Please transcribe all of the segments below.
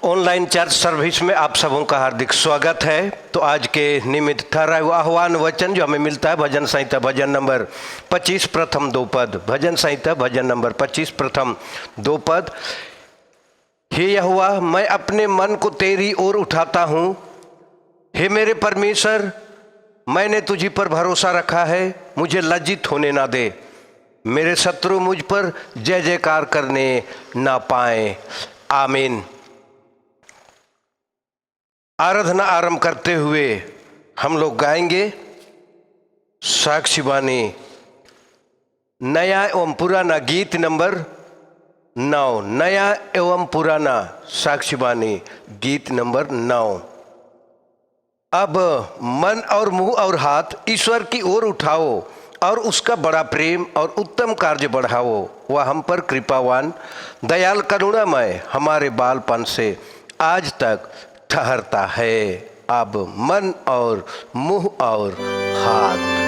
Online church service में आप सबों का हार्दिक स्वागत है। तो आज के निमित्त ठहरा हुआ आह्वान वचन जो हमें मिलता है भजन संहिता भजन नंबर 25 प्रथम 2 पद। भजन संहिता भजन नंबर 25 प्रथम 2 पद। हे यहोवा, मैं अपने मन को तेरी ओर उठाता हूँ। हे मेरे परमेश्वर, मैंने तुझी पर भरोसा रखा है, मुझे लज्जित होने ना दे। मेरे शत्रु मुझ पर जय जयकार करने ना पाए। आमीन। आराधना आरंभ करते हुए हम लोग गाएंगे साक्षीवाणी नया एवं पुराना गीत नंबर 9। नया एवं पुराना साक्षीवाणी गीत नंबर 9। अब मन और मुंह और हाथ ईश्वर की ओर उठाओ और उसका बड़ा प्रेम और उत्तम कार्य बढ़ाओ। वह हम पर कृपावान दयाल करुणामय हमारे बालपन से आज तक ठहरता है। अब मन और मुंह और हाथ।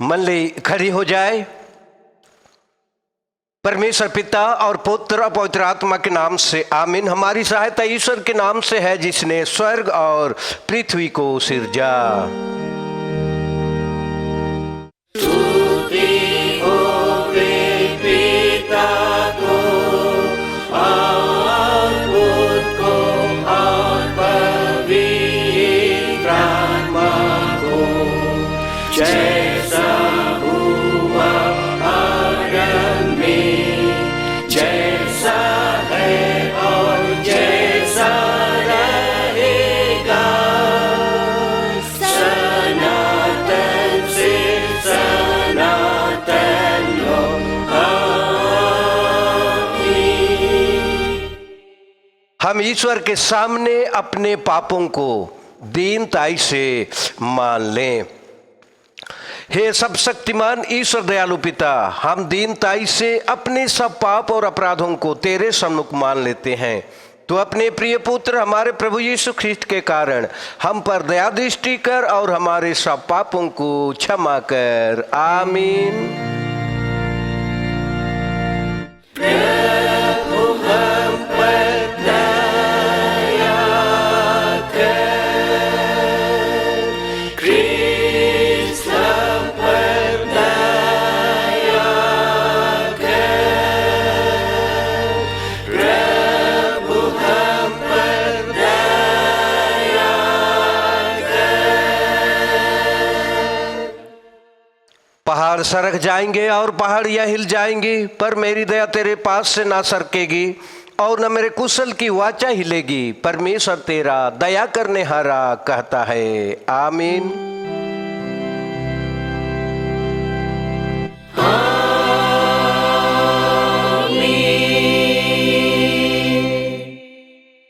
मंडली खड़ी हो जाए। परमेश्वर पिता और पुत्र और पवित्र आत्मा के नाम से आमीन। हमारी सहायता ईश्वर के नाम से है जिसने स्वर्ग और पृथ्वी को सिरजा। हम ईश्वर के सामने अपने पापों को दीनताई से मान लें। हे सब शक्तिमान ईश्वर दयालु पिता, हम दीनताई से अपने सब पाप और अपराधों को तेरे सम्मुख मान लेते हैं। तो अपने प्रिय पुत्र हमारे प्रभु यीशु ख्रिस्त के कारण हम पर दया दृष्टि कर और हमारे सब पापों को क्षमा कर। आमीन। प्रभु हम पर दया कर। सरक जाएंगे और पहाड़ियाँ हिल जाएंगी, पर मेरी दया तेरे पास से ना सरकेगी और न मेरे कुशल की वाचा हिलेगी। परमेश्वर तेरा दया करने हारा कहता है। आमीन।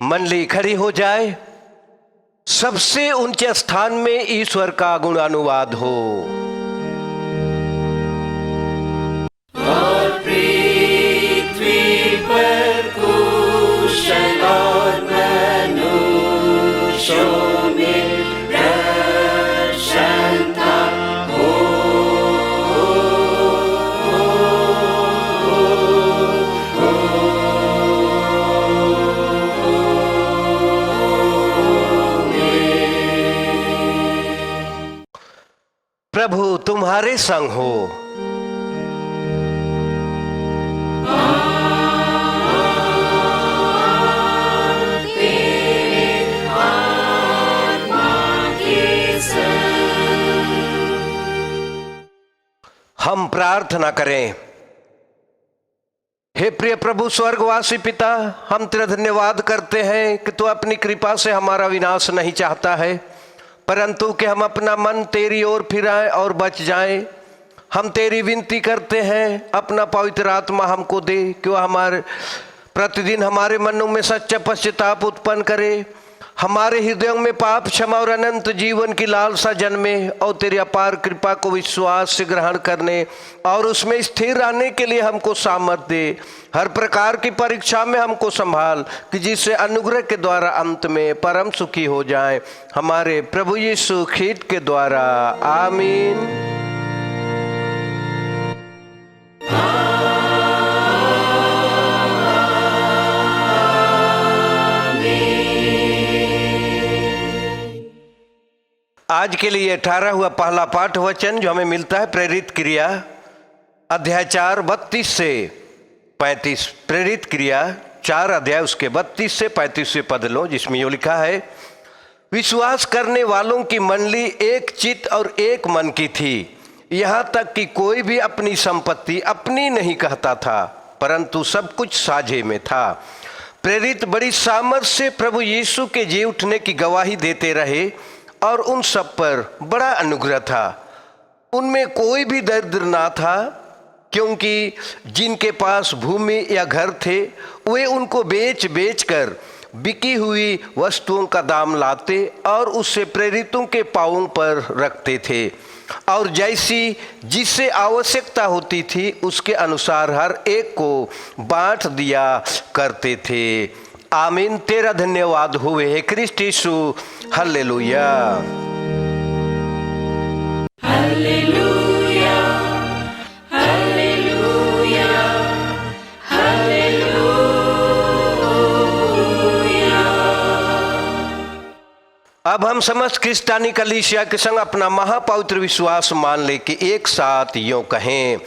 मंडली खड़ी हो जाए। सबसे ऊंचे स्थान में ईश्वर का गुणानुवाद हो। और पृथ्वी पर कुशल और मनुष्यों में प्रसन्नता हो। प्रभु तुम्हारे संग हो। हम प्रार्थना करें। हे प्रिय प्रभु स्वर्गवासी पिता, हम तेरा धन्यवाद करते हैं कि तू अपनी कृपा से हमारा विनाश नहीं चाहता है, परंतु कि हम अपना मन तेरी ओर फिराएं और बच जाएं। हम तेरी विनती करते हैं, अपना पवित्र आत्मा हमको दे कि वह हमारे प्रतिदिन हमारे मनों में सच्चा पश्चाताप उत्पन्न करे, हमारे हृदयों में पाप क्षमा और अनंत जीवन की लालसा जन्मे और तेरी अपार कृपा को विश्वास से ग्रहण करने और उसमें स्थिर रहने के लिए हमको सामर्थ दे। हर प्रकार की परीक्षा में हमको संभाल कि जिससे अनुग्रह के द्वारा अंत में परम सुखी हो जाए, हमारे प्रभु यीशु ख्रीस्त के द्वारा। आमीन। आज के लिए 18 हुआ पहला पाठ वचन जो हमें मिलता है प्रेरित क्रिया अध्याय 4 32 से 35। प्रेरित क्रिया 4 अध्याय उसके 32 से 35 पद लो, जिसमें यो लिखा है, विश्वास करने वालों की मंडली एक चित्त और एक मन की थी। यहाँ तक कि कोई भी अपनी संपत्ति अपनी नहीं कहता था, परंतु सब कुछ साझे में था। प्रेरित बड़ी सामर्थ से प्रभु यीशु के जी उठने की गवाही देते रहे और उन सब पर बड़ा अनुग्रह था। उनमें कोई भी दरिद्र ना था, क्योंकि जिनके पास भूमि या घर थे वे उनको बेच बेच कर बिकी हुई वस्तुओं का दाम लाते और उससे प्रेरितों के पांवों पर रखते थे और जैसी जिससे आवश्यकता होती थी उसके अनुसार हर एक को बांट दिया करते थे। आमीन। तेरा धन्यवाद हुए हे क्रिस्ट यीशु। हालेलुया। Hallelujah, hallelujah, hallelujah. अब हम समस्त क्रिस्तानी कलीसिया के संग अपना महापवित्र विश्वास मान ले कि एक साथ यूं कहें,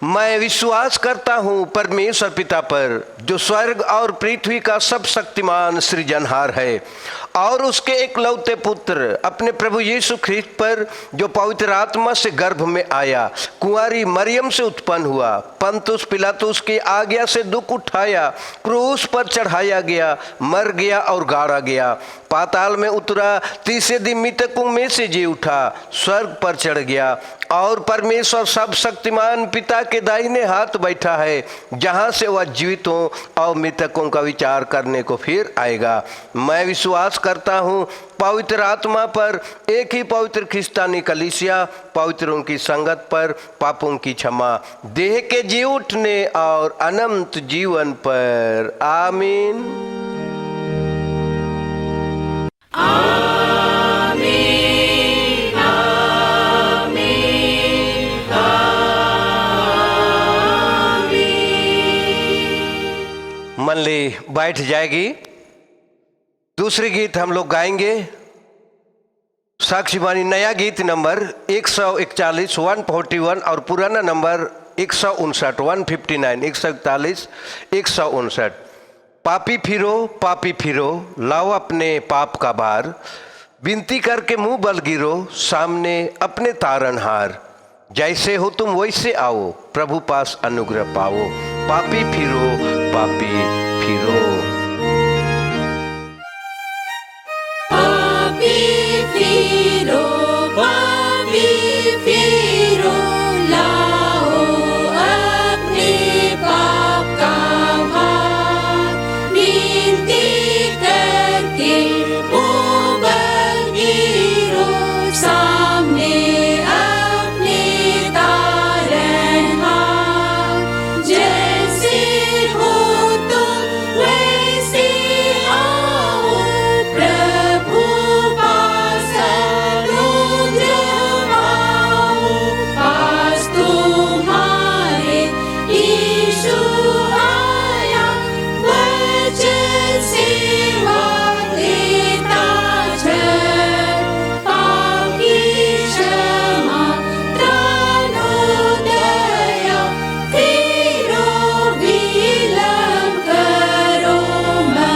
मैं विश्वास करता हूँ परमेश्वर पिता पर, जो स्वर्ग और पृथ्वी का सब शक्तिमान सृजनहार है, और उसके एकलौते पुत्र अपने प्रभु यीशु ख्रीस्त पर, जो पवित्र आत्मा से गर्भ में आया, कुंवारी मरियम से उत्पन्न हुआ, पंतुस पिलातुस की आज्ञा से दुख उठाया, क्रूस पर चढ़ाया गया, मर गया और गाड़ा गया, पाताल में उतरा, तीसरे दिन मृतकों में से जी उठा, स्वर्ग पर चढ़ गया और परमेश्वर सब शक्तिमान पिता के दाहिने हाथ बैठा है, जहाँ से वह जीवितों और मृतकों का विचार करने को फिर आएगा। मैं विश्वास करता हूँ पवित्र आत्मा पर, एक ही पवित्र क्रिस्तानी कलीसिया, पवित्रों की संगत पर, पापों की क्षमा, देह के जी उठने और अनंत जीवन पर। आमीन। मनली बैठ जाएगी। दूसरी गीत हम लोग गाएंगे, साक्षीवाणी नया गीत नंबर 141 141 और पुराना नंबर 159 159 141 159। पापी फिरो लाओ अपने पाप का भार, विनती करके मुंह बल गिरो सामने अपने तारनहार। जैसे हो तुम वैसे आओ, प्रभु पास अनुग्रह पाओ। पापी फिरो, पापी फिरो। पापी फिरो, पापी फिरो, लाओ अपने पाप का भार। विनती करके उबल गिरो, सामने अपने तारनहार। जैसे हो तुम वैसे आओ, प्रभु पास अनुग्रह पाओ। पास तुम्हारे यीशु आया, वचन सेवा देता चल। पाप की क्षमा, त्राणोदया, फिरो विलंब करो मत।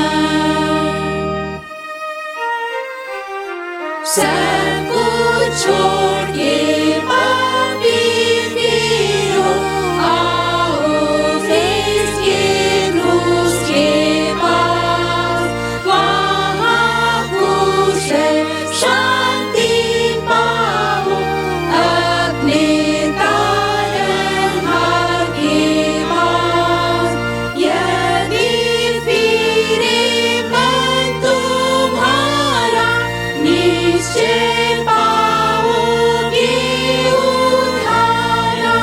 सब कुछ छोड़ के पापी फिरो, आओ इसके क्रूस के पास। वहाँ कुशल शांति पाओ, अपने तारनहार के पास। यदि फिरे मन तुम्हारा, निश्चय पाओगे उद्धारा।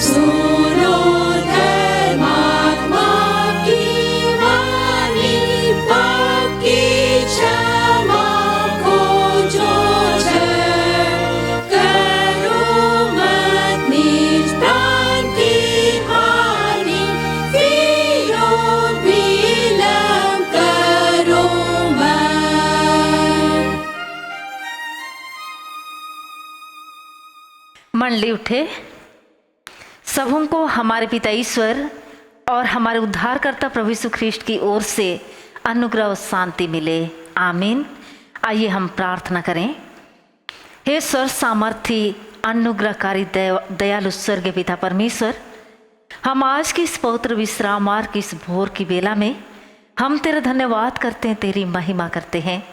सुनो धर्मात्मा की वाणी, पाप की क्षमा खोजो जय। करो मत निज प्राण की हानि, फिरो विलंब करो मत। मंडली उठे। सबों को हमारे पिता ईश्वर और हमारे उद्धारकर्ता प्रभु यीशु ख्रीष्ट की ओर से अनुग्रह और शांति मिले। आमीन। आइए हम प्रार्थना करें। हे स्वर सामर्थी अनुग्रहकारी दयालु स्वर्गीय पिता परमेश्वर, हम आज की इस पवित्र विश्रामवार की इस भोर की बेला में हम तेरा धन्यवाद करते हैं, तेरी महिमा करते हैं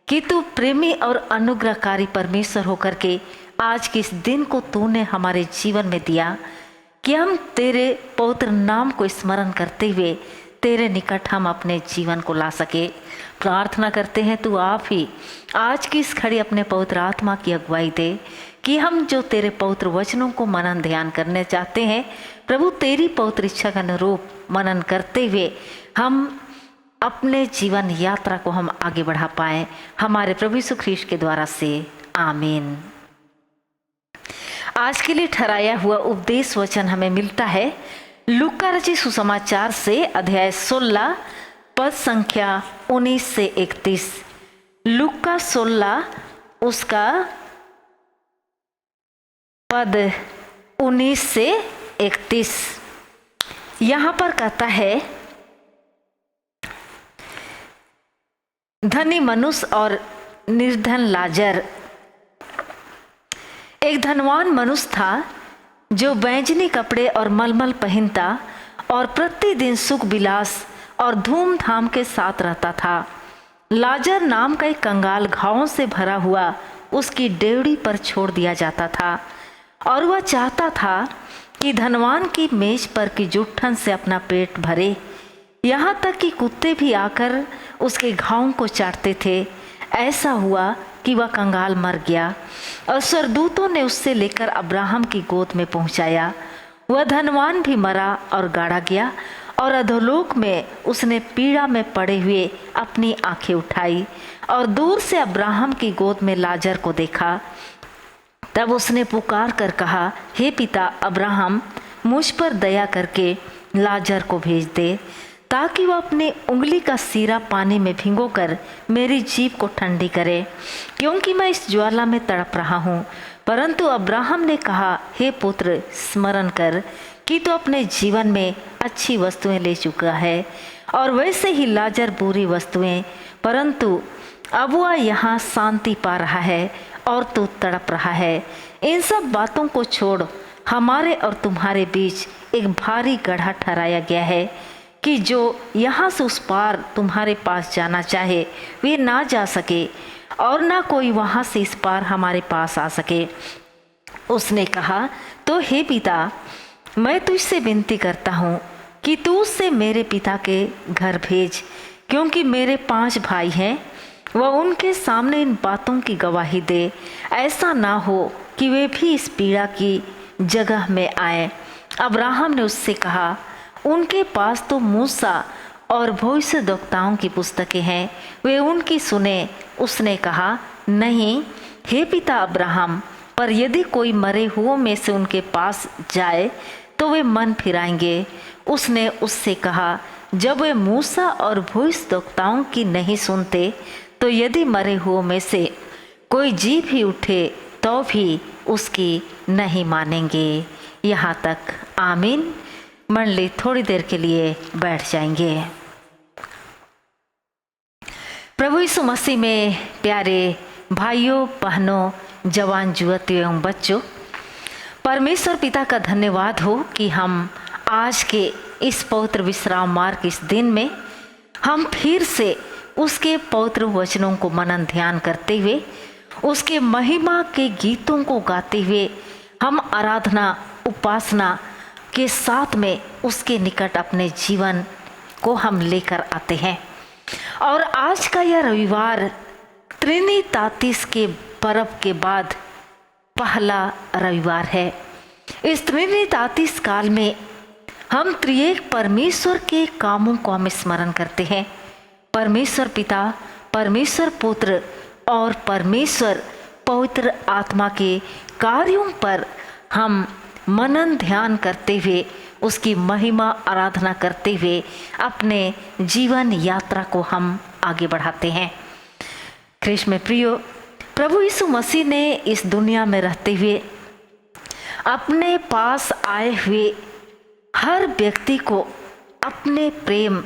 कि तू प्रेमी और अनुग्रहकारी परमेश्वर होकर के आज के इस दिन को तूने हमारे जीवन में दिया कि हम तेरे पवित्र नाम को स्मरण करते हुए तेरे निकट हम अपने जीवन को ला सके। प्रार्थना करते हैं तू आप ही आज की इस खड़ी अपने पवित्र आत्मा की अगुवाई दे कि हम जो तेरे पवित्र वचनों को मनन ध्यान करने चाहते हैं, प्रभु तेरी पवित्र इच्छा के अनुरूप मनन करते हुए हम अपने जीवन यात्रा को हम आगे बढ़ा पाए, हमारे प्रभु यीशु ख्रीष्ट के द्वारा से। आमीन। आज के लिए ठहराया हुआ उपदेश वचन हमें मिलता है लूका रचित सुसमाचार से अध्याय 16 पद संख्या 19 से 31। लूका 16 उसका पद 19 से 31 यहाँ पर कहता है, धनी मनुष्य और निर्धन लाजर। एक धनवान मनुष्य था जो बैंजनी कपड़े और मलमल पहनता और प्रतिदिन सुख विलास और धूमधाम के साथ रहता था। लाजर नाम का एक कंगाल घावों से भरा हुआ उसकी डेवड़ी पर छोड़ दिया जाता था और वह चाहता था कि धनवान की मेज पर की जुट्ठन से अपना पेट भरे। यहाँ तक कि कुत्ते भी आकर उसके घावों को चाटते थे। ऐसा हुआ कि वह कंगाल मर गया और स्वर्गदूतों ने उससे लेकर अब्राहम की गोद में पहुंचाया। वह धनवान भी मरा और गाड़ा गया और अधोलोक में उसने पीड़ा में पड़े हुए अपनी आंखें उठाई और दूर से अब्राहम की गोद में लाजर को देखा। तब उसने पुकार कर कहा, हे पिता अब्राहम, मुझ पर दया करके लाजर को भेज दे ताकि वह अपनी उंगली का सीरा पानी में भिगोकर मेरी जीभ को ठंडी करे, क्योंकि मैं इस ज्वाला में तड़प रहा हूँ। परंतु अब्राहम ने कहा, हे पुत्र, स्मरण कर कि तू अपने जीवन में अच्छी वस्तुएं ले चुका है और वैसे ही लाजर बुरी वस्तुएं, परंतु अब वह यहाँ शांति पा रहा है और तू तड़प रहा है। इन सब बातों को छोड़ हमारे और तुम्हारे बीच एक भारी गड्ढा ठहराया गया है कि जो यहाँ से उस पार तुम्हारे पास जाना चाहे वे ना जा सके और ना कोई वहाँ से इस पार हमारे पास आ सके। उसने कहा, तो हे पिता, मैं तुझसे विनती करता हूँ कि तू उससे मेरे पिता के घर भेज, क्योंकि मेरे 5 भाई हैं। वह उनके सामने इन बातों की गवाही दे, ऐसा ना हो कि वे भी इस पीड़ा की जगह में आए। अब्राहम ने उससे कहा, उनके पास तो मूसा और भविष्यद्वक्ताओं की पुस्तकें हैं, वे उनकी सुने। उसने कहा, नहीं हे पिता अब्राहम, पर यदि कोई मरे हुओं में से उनके पास जाए तो वे मन फिराएंगे। उसने उससे कहा, जब वे मूसा और भविष्यद्वक्ताओं की नहीं सुनते तो यदि मरे हुओं में से कोई जी भी उठे तो भी उसकी नहीं मानेंगे। यहाँ तक। आमीन। मंडली थोड़ी देर के लिए बैठ जाएंगे। प्रभु यीशु मसीह में प्यारे भाइयों, बहनों, जवान, युवतियों एवं बच्चों, परमेश्वर पिता का धन्यवाद हो कि हम आज के इस पवित्र विश्राम मार्ग इस दिन में हम फिर से उसके पवित्र वचनों को मनन ध्यान करते हुए, उसके महिमा के गीतों को गाते हुए हम आराधना उपासना के साथ में उसके निकट अपने जीवन को हम लेकर आते हैं। और आज का यह रविवार त्रिनितातीस के पर्व के बाद पहला रविवार है। इस त्रिनितातीस काल में हम त्रिएक परमेश्वर के कामों को हम स्मरण करते हैं। परमेश्वर पिता, परमेश्वर पुत्र और परमेश्वर पवित्र आत्मा के कार्यों पर हम मनन ध्यान करते हुए, उसकी महिमा आराधना करते हुए अपने जीवन यात्रा को हम आगे बढ़ाते हैं। कृष्ण में प्रियो, प्रभु यीशु मसीह ने इस दुनिया में रहते हुए अपने पास आए हुए हर व्यक्ति को अपने प्रेम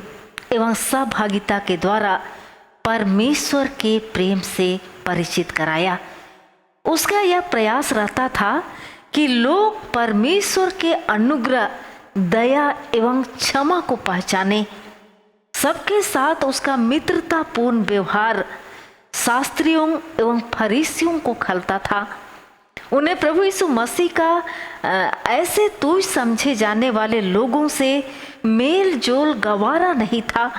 एवं सहभागिता के द्वारा परमेश्वर के प्रेम से परिचित कराया। उसका यह प्रयास रहता था कि लोग परमेश्वर के अनुग्रह, दया एवं क्षमा को पहचाने। सबके साथ उसका मित्रतापूर्ण व्यवहार शास्त्रियों एवं फरीसियों को खलता था। उन्हें प्रभु यीशु मसीह का ऐसे तुच्छ समझे जाने वाले लोगों से मेल जोल गवारा नहीं था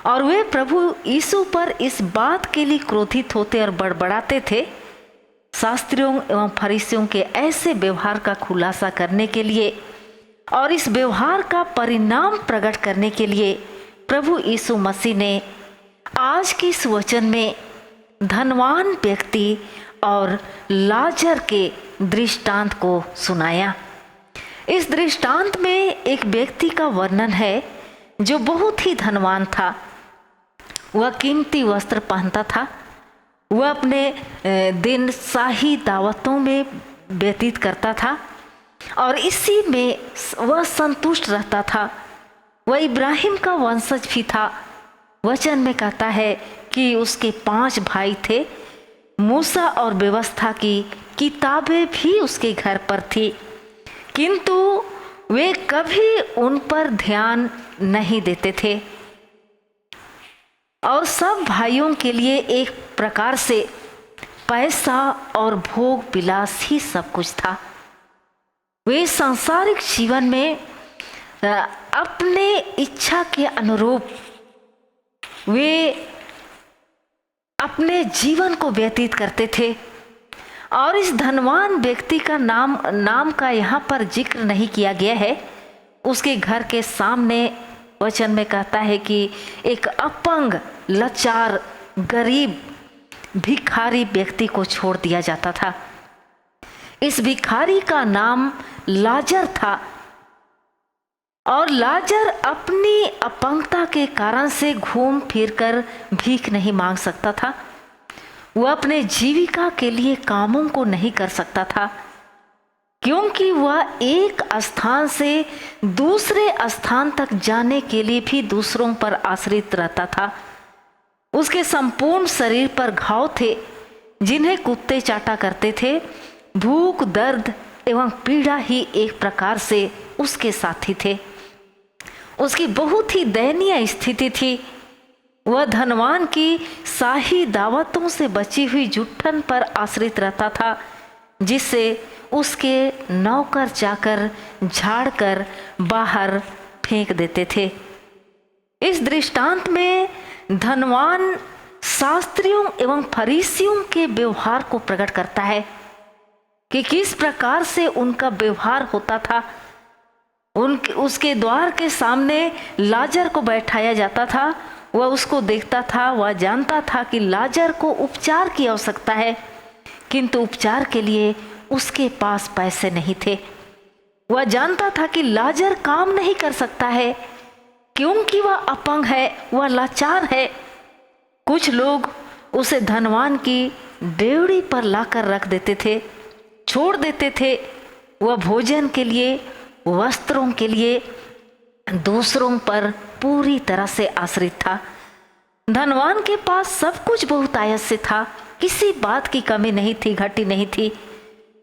और वे प्रभु यीशु पर इस बात के लिए क्रोधित होते और बड़बड़ाते थे। शास्त्रियों एवं फरीसियों के ऐसे व्यवहार का खुलासा करने के लिए और इस व्यवहार का परिणाम प्रकट करने के लिए प्रभु यीशु मसीह ने आज के इस वचन में धनवान व्यक्ति और लाजर के दृष्टांत को सुनाया। इस दृष्टांत में एक व्यक्ति का वर्णन है जो बहुत ही धनवान था। वह कीमती वस्त्र पहनता था। वह अपने दिन शाही दावतों में व्यतीत करता था और इसी में वह संतुष्ट रहता था। वह इब्राहिम का वंशज भी था। वचन में कहता है कि उसके 5 भाई थे। मूसा और व्यवस्था की किताबें भी उसके घर पर थी, किंतु वे कभी उन पर ध्यान नहीं देते थे और सब भाइयों के लिए एक प्रकार से पैसा और भोग विलास ही सब कुछ था। वे सांसारिक जीवन में अपने इच्छा के अनुरूप वे अपने जीवन को व्यतीत करते थे और इस धनवान व्यक्ति का नाम का यहाँ पर जिक्र नहीं किया गया है। उसके घर के सामने वचन में कहता है कि एक अपंग, लाचार, गरीब, भिखारी व्यक्ति को छोड़ दिया जाता था। इस भिखारी का नाम लाजर था और लाजर अपनी अपंगता के कारण से घूम फिरकर भीख नहीं मांग सकता था। वह अपने जीविका के लिए कामों को नहीं कर सकता था, क्योंकि वह एक स्थान से दूसरे स्थान तक जाने के लिए भी दूसरों पर आश्रित रहता था। उसके संपूर्ण शरीर पर घाव थे जिन्हें कुत्ते चाटा करते थे। भूख, दर्द एवं पीड़ा ही एक प्रकार से उसके साथी थे। उसकी बहुत ही दयनीय स्थिति थी। वह धनवान की शाही दावतों से बची हुई जुट्ठन पर आश्रित रहता था, जिससे उसके नौकर जाकर झाड़कर बाहर फेंक देते थे। इस दृष्टांत में धनवान शास्त्रियों एवं फरीसियों के व्यवहार को प्रकट करता है कि किस प्रकार से उनका व्यवहार होता था। उसके द्वार के सामने लाजर को बैठाया जाता था। वह उसको देखता था, वह जानता था कि लाजर को उपचार की आवश्यकता है, किंतु उपचार के लिए उसके पास पैसे नहीं थे। वह जानता था कि लाजर काम नहीं कर सकता है क्योंकि वह अपंग है, वह लाचार है। कुछ लोग उसे धनवान की डेवढ़ी पर लाकर रख देते थे, छोड़ देते थे। वह भोजन के लिए, वस्त्रों के लिए दूसरों पर पूरी तरह से आश्रित था। धनवान के पास सब कुछ बहुत आयत से था, किसी बात की कमी नहीं थी, घटी नहीं थी।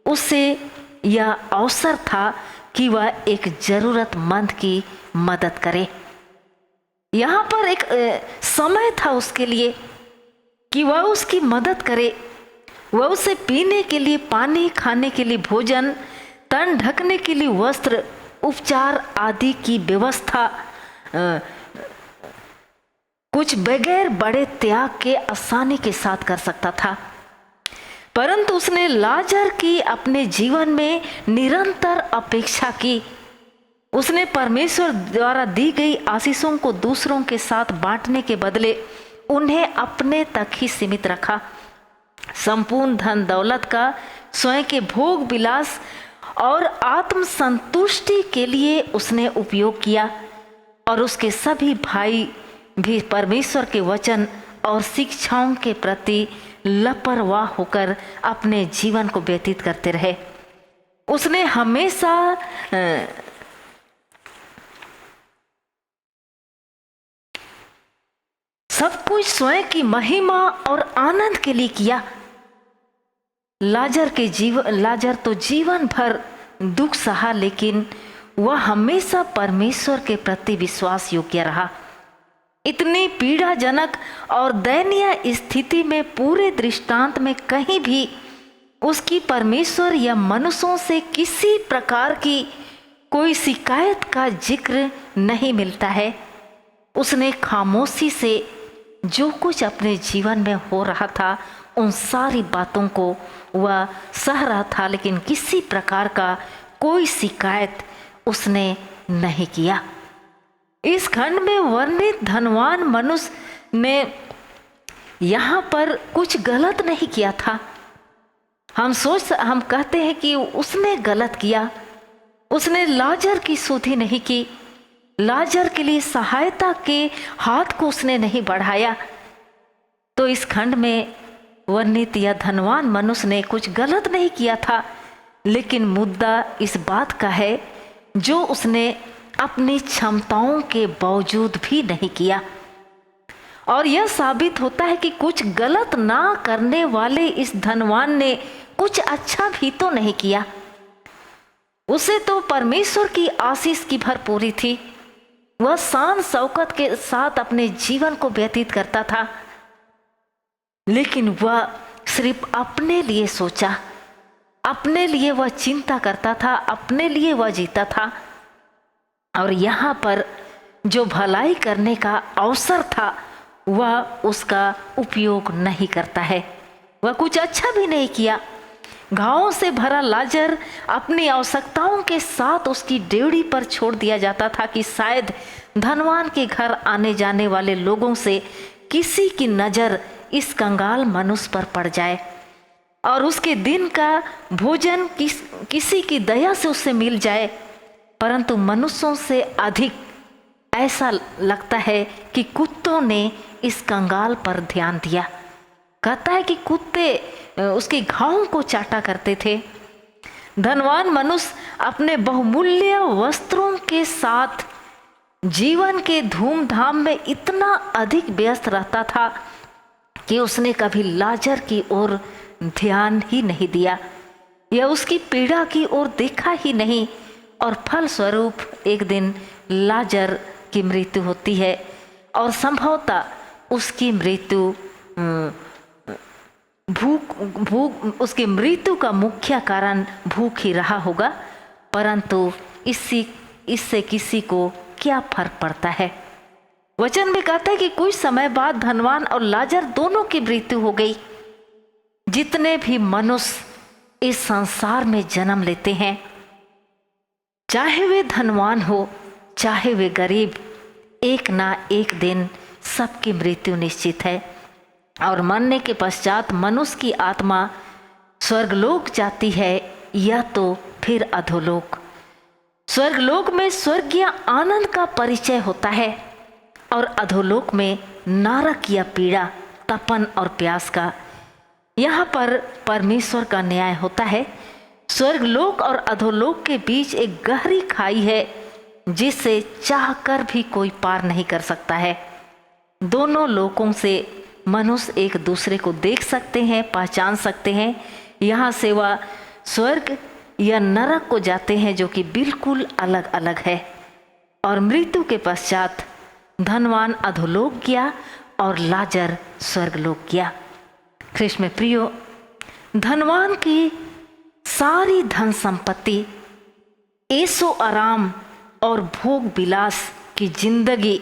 उससे यह अवसर था कि वह एक जरूरतमंद की मदद करे। यहाँ पर एक समय था उसके लिए कि वह उसकी मदद करे। वह उसे पीने के लिए पानी, खाने के लिए भोजन, तन ढकने के लिए वस्त्र, उपचार आदि की व्यवस्था कुछ बगैर बड़े त्याग के आसानी के साथ कर सकता था। परंतु उसने लाजर की अपने जीवन में निरंतर अपेक्षा की। उसने परमेश्वर द्वारा दी गई आशीषों को दूसरों के साथ बांटने के बदले उन्हें अपने तक ही सीमित रखा। संपूर्ण धन दौलत का स्वयं के भोग विलास और आत्म संतुष्टि के लिए उसने उपयोग किया, और उसके सभी भाई भी परमेश्वर के वचन और शिक्षाओं के प्रति लापरवाह होकर अपने जीवन को व्यतीत करते रहे। उसने हमेशा सब कुछ स्वयं की महिमा और आनंद के लिए किया। लाजर तो जीवन भर दुख सहा, लेकिन वह हमेशा परमेश्वर के प्रति विश्वास योग्य रहा। इतनी पीड़ाजनक और दयनीय स्थिति में पूरे दृष्टांत में कहीं भी उसकी परमेश्वर या मनुष्यों से किसी प्रकार की कोई शिकायत का जिक्र नहीं मिलता है। उसने खामोशी से जो कुछ अपने जीवन में हो रहा था उन सारी बातों को वह सह रहा था, लेकिन किसी प्रकार का कोई शिकायत उसने नहीं किया। इस खंड में वर्णित धनवान मनुष्य ने यहाँ पर कुछ गलत नहीं किया था। हम कहते हैं कि उसने गलत किया। उसने लाजर की सुधि नहीं की, लाजर के लिए सहायता के हाथ को उसने नहीं बढ़ाया। तो इस खंड में वर्णित यह धनवान मनुष्य ने कुछ गलत नहीं किया था, लेकिन मुद्दा इस बात का है जो उसने अपनी क्षमताओं के बावजूद भी नहीं किया। और यह साबित होता है कि कुछ गलत ना करने वाले इस धनवान ने कुछ अच्छा भी तो नहीं किया। उसे तो परमेश्वर की आशीष की भरपूरी थी। वह शान शौकत के साथ अपने जीवन को व्यतीत करता था, लेकिन वह सिर्फ अपने लिए सोचा, अपने लिए वह चिंता करता था, अपने लिए वह जीता था। और यहाँ पर जो भलाई करने का अवसर था वह उसका उपयोग नहीं करता है। वह कुछ अच्छा भी नहीं किया। घावों से भरा लाजर अपनी आवश्यकताओं के साथ उसकी डेवढ़ी पर छोड़ दिया जाता था कि शायद धनवान के घर आने जाने वाले लोगों से किसी की नज़र इस कंगाल मनुष्य पर पड़ जाए और उसके दिन का भोजन किसी की दया से उसे मिल जाए। परंतु मनुष्यों से अधिक ऐसा लगता है कि कुत्तों ने इस कंगाल पर ध्यान दिया। कहता है कि कुत्ते उसके घावों को चाटा करते थे। धनवान मनुष्य अपने बहुमूल्य वस्त्रों के साथ जीवन के धूमधाम में इतना अधिक व्यस्त रहता था कि उसने कभी लाजर की ओर ध्यान ही नहीं दिया। या उसकी पीड़ा की ओर देखा ही नहीं, और फलस्वरूप एक दिन लाजर की मृत्यु होती है और संभवतः उसकी मृत्यु उसकी मृत्यु का मुख्य कारण भूख ही रहा होगा। परंतु इससे किसी को क्या फर्क पड़ता है। वचन में कहता है कि कुछ समय बाद धनवान और लाजर दोनों की मृत्यु हो गई। जितने भी मनुष्य इस संसार में जन्म लेते हैं, चाहे वे धनवान हो चाहे वे गरीब, एक ना एक दिन सबकी मृत्यु निश्चित है। और मरने के पश्चात मनुष्य की आत्मा स्वर्गलोक जाती है या तो फिर अधोलोक। स्वर्गलोक में स्वर्गीय आनंद का परिचय होता है और अधोलोक में नरक या पीड़ा, तपन और प्यास का। यहाँ पर परमेश्वर का न्याय होता है। स्वर्गलोक और अधोलोक के बीच एक गहरी खाई है जिसे चाहकर भी कोई पार नहीं कर सकता है। दोनों लोकों से मनुष्य एक दूसरे को देख सकते हैं, पहचान सकते हैं। यहाँ से वह स्वर्ग या नरक को जाते हैं जो कि बिल्कुल अलग अलग है। और मृत्यु के पश्चात धनवान अधोलोक गया और लाजर स्वर्गलोक गया। ख्रिस्त में प्रियो, धनवान की सारी धन संपत्ति, ऐशो आराम और भोग विलास की जिंदगी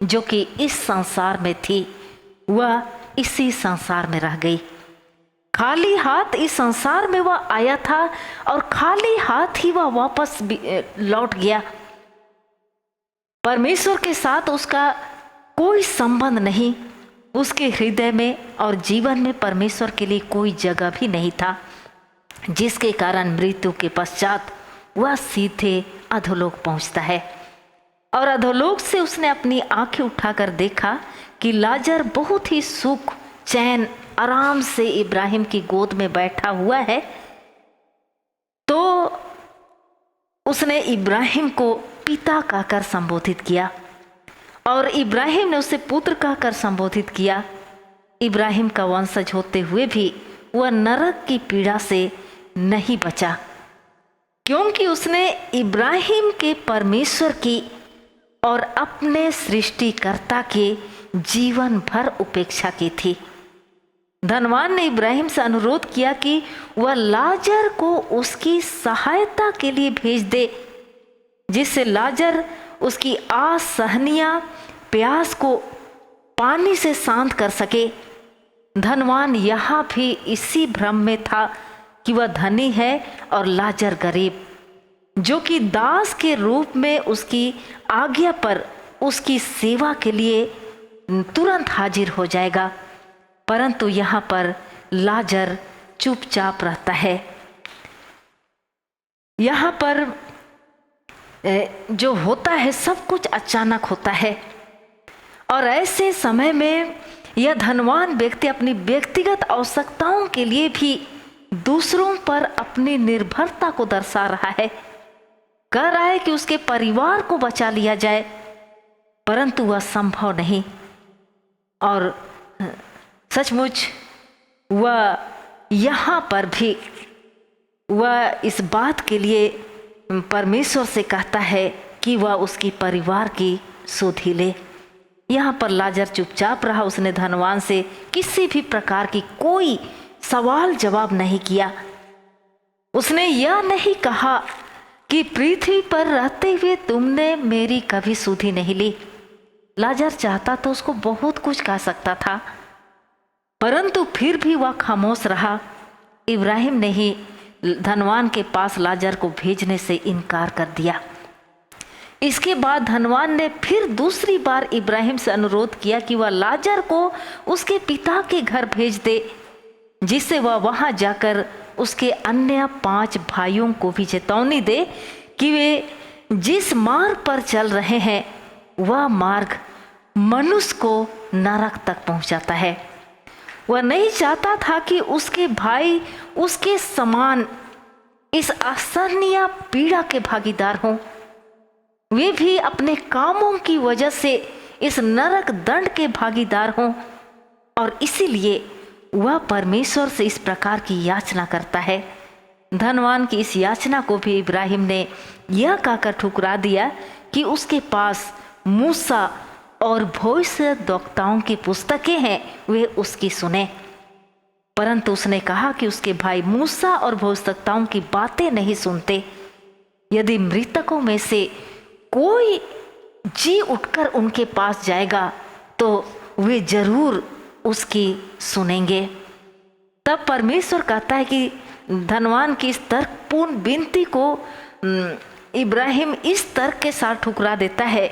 जो कि इस संसार में थी, वह इसी संसार में रह गई। खाली हाथ इस संसार में वह आया था और खाली हाथ ही वह वापस लौट गया। परमेश्वर के साथ उसका कोई संबंध नहीं, उसके हृदय में और जीवन में परमेश्वर के लिए कोई जगह भी नहीं था, जिसके कारण मृत्यु के पश्चात वह सीधे अधोलोक पहुंचता है। और अधोलोक से उसने अपनी आंखें उठाकर देखा कि लाजर बहुत ही सुख, चैन, आराम से इब्राहिम की गोद में बैठा हुआ है। तो उसने इब्राहिम को पिता कहकर संबोधित किया और इब्राहिम ने उसे पुत्र कहकर संबोधित किया। इब्राहिम का वंशज होते हुए भी वह नरक की पीड़ा से नहीं बचा, क्योंकि उसने इब्राहिम के परमेश्वर की और अपने सृष्टिकर्ता के जीवन भर उपेक्षा की थी। धनवान ने इब्राहिम से अनुरोध किया कि वह लाजर को उसकी सहायता के लिए भेज दे, जिससे लाजर उसकी असहनीय प्यास को पानी से शांत कर सके। धनवान यहाँ भी इसी भ्रम में था कि वह धनी है और लाजर गरीब, जो कि दास के रूप में उसकी आज्ञा पर उसकी सेवा के लिए तुरंत हाजिर हो जाएगा। परंतु यहाँ पर लाजर चुपचाप रहता है। यहाँ पर जो होता है सब कुछ अचानक होता है, और ऐसे समय में यह धनवान व्यक्ति अपनी व्यक्तिगत आवश्यकताओं के लिए भी दूसरों पर अपनी निर्भरता को दर्शा रहा है। कह रहा है कि उसके परिवार को बचा लिया जाए, परंतु वह संभव नहीं। और सचमुच वह यहाँ पर भी वह इस बात के लिए परमेश्वर से कहता है कि वह उसकी परिवार की सुधि ले। यहाँ पर लाजर चुपचाप रहा। उसने धनवान से किसी भी प्रकार की कोई सवाल जवाब नहीं किया। उसने यह नहीं कहा कि पृथ्वी पर रहते हुए तुमने मेरी कभी सुधि नहीं ली। लाजर चाहता तो उसको बहुत कुछ कह सकता था, परंतु फिर भी वह खामोश रहा। इब्राहिम ने ही धनवान के पास लाजर को भेजने से इनकार कर दिया। इसके बाद धनवान ने फिर दूसरी बार इब्राहिम से अनुरोध किया कि वह लाजर को उसके पिता के घर भेज दे, जिससे वह वहां जाकर उसके अन्य 5 भाइयों को भी चेतावनी दे कि वे जिस मार्ग पर चल रहे हैं वह मार्ग मनुष्य को नरक तक पहुंचाता है। वह नहीं चाहता था कि उसके भाई उसके समान इस असहनीय पीड़ा के भागीदार हों। वे भी अपने कामों की वजह से इस नरक दंड के भागीदार हों, और इसीलिए वह परमेश्वर से इस प्रकार की याचना करता है। धनवान की इस याचना को भी इब्राहिम ने यह कहकर ठुकरा दिया कि उसके पास मूसा और भविष्यद्वक्ताओं की पुस्तकें हैं, वे उसकी सुने। परंतु उसने कहा कि उसके भाई मूसा और भविष्यद्वक्ताओं की बातें नहीं सुनते। यदि मृतकों में से कोई जी उठकर उनके पास जाएगा तो वे जरूर उसकी सुनेंगे। तब परमेश्वर कहता है कि धनवान की इस तर्कपूर्ण विनती को इब्राहिम इस तर्क के साथ ठुकरा देता है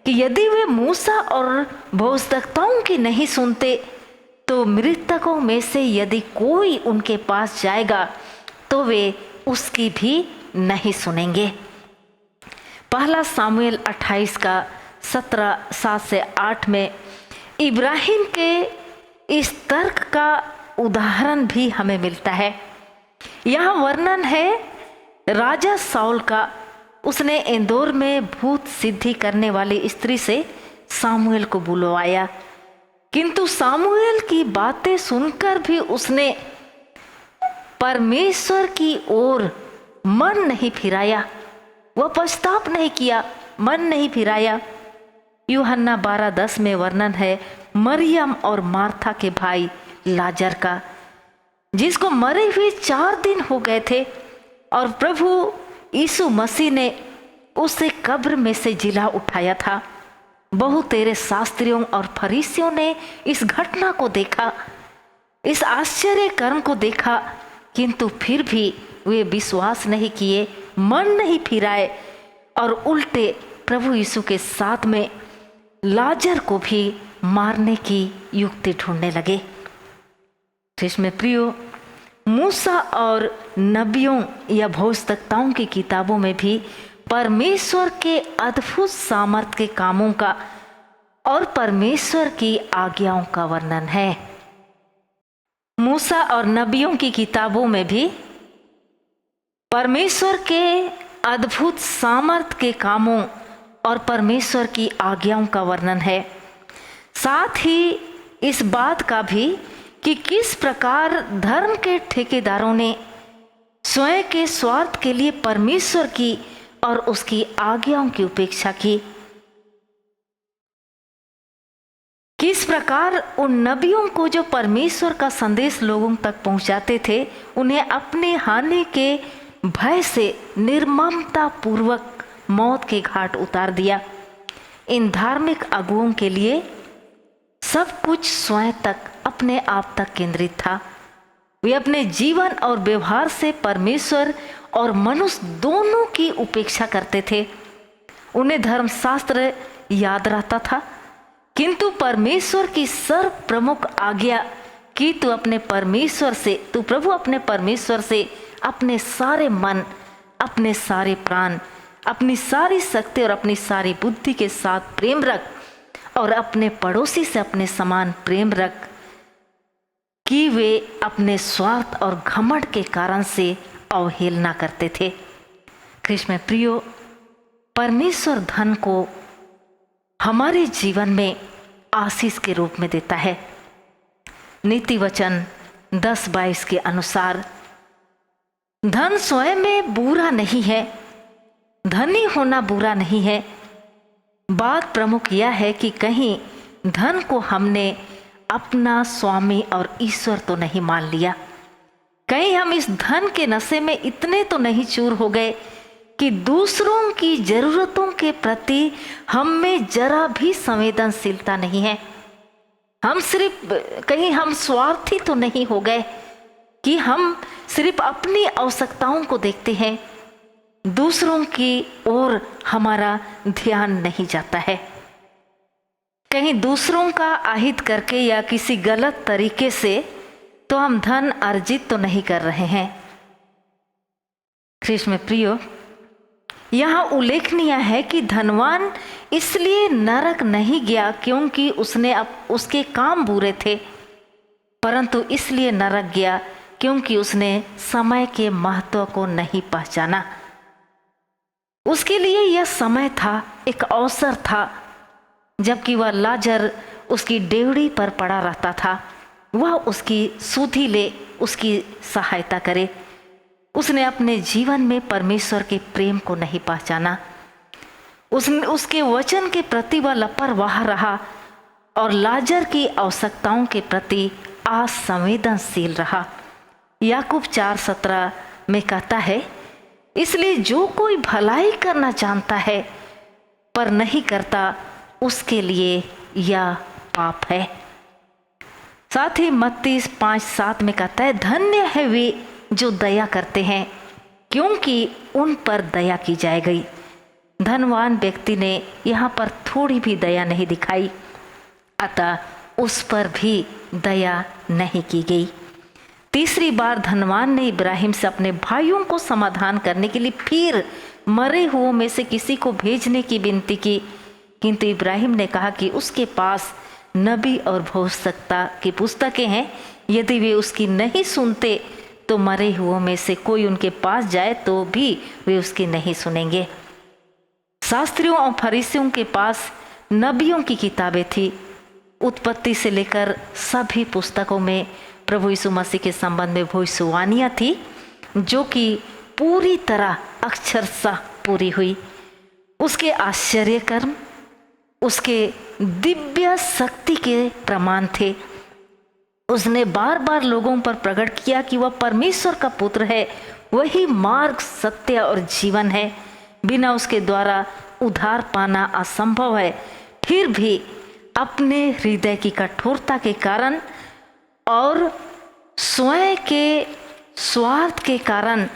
कि यदि वे मूसा और भविष्यद्वक्ताओं की नहीं सुनते तो मृतकों में से यदि कोई उनके पास जाएगा तो वे उसकी भी नहीं सुनेंगे। पहला सामुएल 28 का 7 से 8 में इब्राहिम के इस तर्क का उदाहरण भी हमें मिलता है। यहाँ वर्णन है राजा साउल का। उसने इंदौर में भूत सिद्धि करने वाली स्त्री से सामुएल को बुलवाया, किंतु सामुएल की बातें सुनकर भी उसने परमेश्वर की ओर मन नहीं फिराया, वह पश्चाताप नहीं किया, मन नहीं फिराया। यूहन्ना 12:10 में वर्णन है मरियम और मार्था के भाई लाजर का, जिसको मरे हुए 4 दिन हो गए थे और प्रभु यीशु मसीह ने उसे कब्र में से जिला उठाया था। बहुतेरे शास्त्रियों और फरीसियों ने इस घटना को देखा, इस आश्चर्य कर्म को देखा, किंतु फिर भी वे विश्वास नहीं किए, मन नहीं फिराए और उल्टे प्रभु यीशु के साथ में लाजर को भी मारने की युक्ति ढूंढने लगे। कृष्ण में प्रियो, मूसा और नबियों या भविष्यद्वक्ताओं की किताबों में भी परमेश्वर के अद्भुत सामर्थ के कामों का और परमेश्वर की आज्ञाओं का वर्णन है। मूसा और नबियों की किताबों में भी परमेश्वर के अद्भुत सामर्थ के कामों और परमेश्वर की आज्ञाओं का वर्णन है। साथ ही इस बात का भी कि किस प्रकार धर्म के ठेकेदारों ने स्वयं के स्वार्थ के लिए परमेश्वर की और उसकी आज्ञाओं की उपेक्षा की। किस प्रकार उन नबियों को जो परमेश्वर का संदेश लोगों तक पहुंचाते थे, उन्हें अपने हानि के भय से निर्ममता पूर्वक मौत के घाट उतार दिया। इन धार्मिक अगुओं के लिए सब कुछ स्वयं तक, अपने आप तक केंद्रित था। वे अपने जीवन और व्यवहार से परमेश्वर और मनुष्य दोनों की उपेक्षा करते थे। उन्हें धर्मशास्त्र याद रहता था, किंतु परमेश्वर की सर्व प्रमुख आज्ञा कि तू अपने परमेश्वर से, तू प्रभु अपने परमेश्वर से अपने सारे मन, अपने सारे प्राण, अपनी सारी शक्ति और अपनी सारी बुद्धि के साथ प्रेम रख और अपने पड़ोसी से अपने समान प्रेम रख, कि वे अपने स्वार्थ और घमंड के कारण से अवहेलना करते थे। कृष्ण में प्रियो, परमेश्वर धन को हमारे जीवन में आशीष के रूप में देता है। नीति वचन 10:22 के अनुसार धन स्वयं में बुरा नहीं है, धनी होना बुरा नहीं है। बात प्रमुख यह है कि कहीं धन को हमने अपना स्वामी और ईश्वर तो नहीं मान लिया, कहीं हम इस धन के नशे में इतने तो नहीं चूर हो गए कि दूसरों की जरूरतों के प्रति हम में जरा भी संवेदनशीलता नहीं है। हम सिर्फ कहीं हम स्वार्थी तो नहीं हो गए कि हम सिर्फ अपनी आवश्यकताओं को देखते हैं, दूसरों की ओर हमारा ध्यान नहीं जाता है। कहीं दूसरों का आहित करके या किसी गलत तरीके से तो हम धन अर्जित तो नहीं कर रहे हैं। कृष्ण में प्रियो, यहाँ उल्लेखनीय है कि धनवान इसलिए नरक नहीं गया क्योंकि उसके काम बुरे थे, परंतु इसलिए नरक गया क्योंकि उसने समय के महत्व को नहीं पहचाना। उसके लिए यह समय था, एक अवसर था, जबकि वह लाजर उसकी डेवड़ी पर पड़ा रहता था, वह उसकी सुधि ले, उसकी सहायता करे। उसने अपने जीवन में परमेश्वर के प्रेम को नहीं पहचाना। उसके वचन के प्रति वह लापरवाह रहा और लाजर की आवश्यकताओं के प्रति असंवेदनशील रहा। याकूब 4:17 में कहता है, इसलिए जो कोई भलाई करना चाहता है पर नहीं करता, उसके लिए यह पाप है। साथ ही मत्ती 5:7 में कहता है, धन्य है वे जो दया करते हैं, क्योंकि उन पर दया की जाएगी। धनवान व्यक्ति ने यहाँ पर थोड़ी भी दया नहीं दिखाई, अतः उस पर भी दया नहीं की गई। तीसरी बार धनवान ने इब्राहिम से अपने भाइयों को समाधान करने के लिए फिर मरे हुओं में से किसी को भेजने की विनती की, किंतु इब्राहिम ने कहा कि उसके पास नबी और भविष्यवक्ता की पुस्तकें हैं, यदि वे उसकी नहीं सुनते तो मरे हुओं में से कोई उनके पास जाए तो भी वे उसकी नहीं सुनेंगे। शास्त्रियों और फरीसियों के पास नबियों की किताबें थी। उत्पत्ति से लेकर सभी पुस्तकों में प्रभु यीशु मसीह के संबंध में भविष्यवाणियां थी, जो कि पूरी तरह अक्षरशः पूरी हुई। उसके आश्चर्य कर्म, उसके दिव्य शक्ति के प्रमाण थे। उसने बार बार लोगों पर प्रकट किया कि वह परमेश्वर का पुत्र है, वही मार्ग, सत्य और जीवन है। बिना उसके द्वारा उद्धार पाना असंभव है। फिर भी अपने हृदय की कठोरता के कारण और स्वयं के स्वार्थ के कारण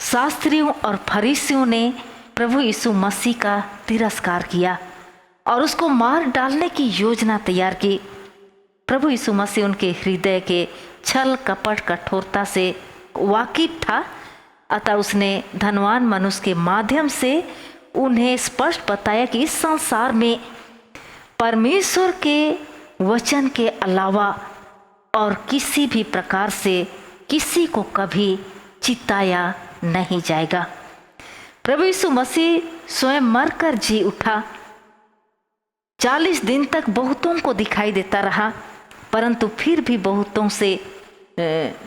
शास्त्रियों और फरीसियों ने प्रभु यीशु मसीह का तिरस्कार किया और उसको मार डालने की योजना तैयार की। प्रभु यीशु मसीह उनके हृदय के छल कपट कठोरता से वाकिफ था, अतः उसने धनवान मनुष्य के माध्यम से उन्हें स्पष्ट बताया कि इस संसार में परमेश्वर के वचन के अलावा और किसी भी प्रकार से किसी को कभी चिताया नहीं जाएगा। प्रभु यीशु मसीह स्वयं मरकर जी उठा। 40 दिन तक बहुतों को दिखाई देता रहा, परंतु फिर भी बहुतों से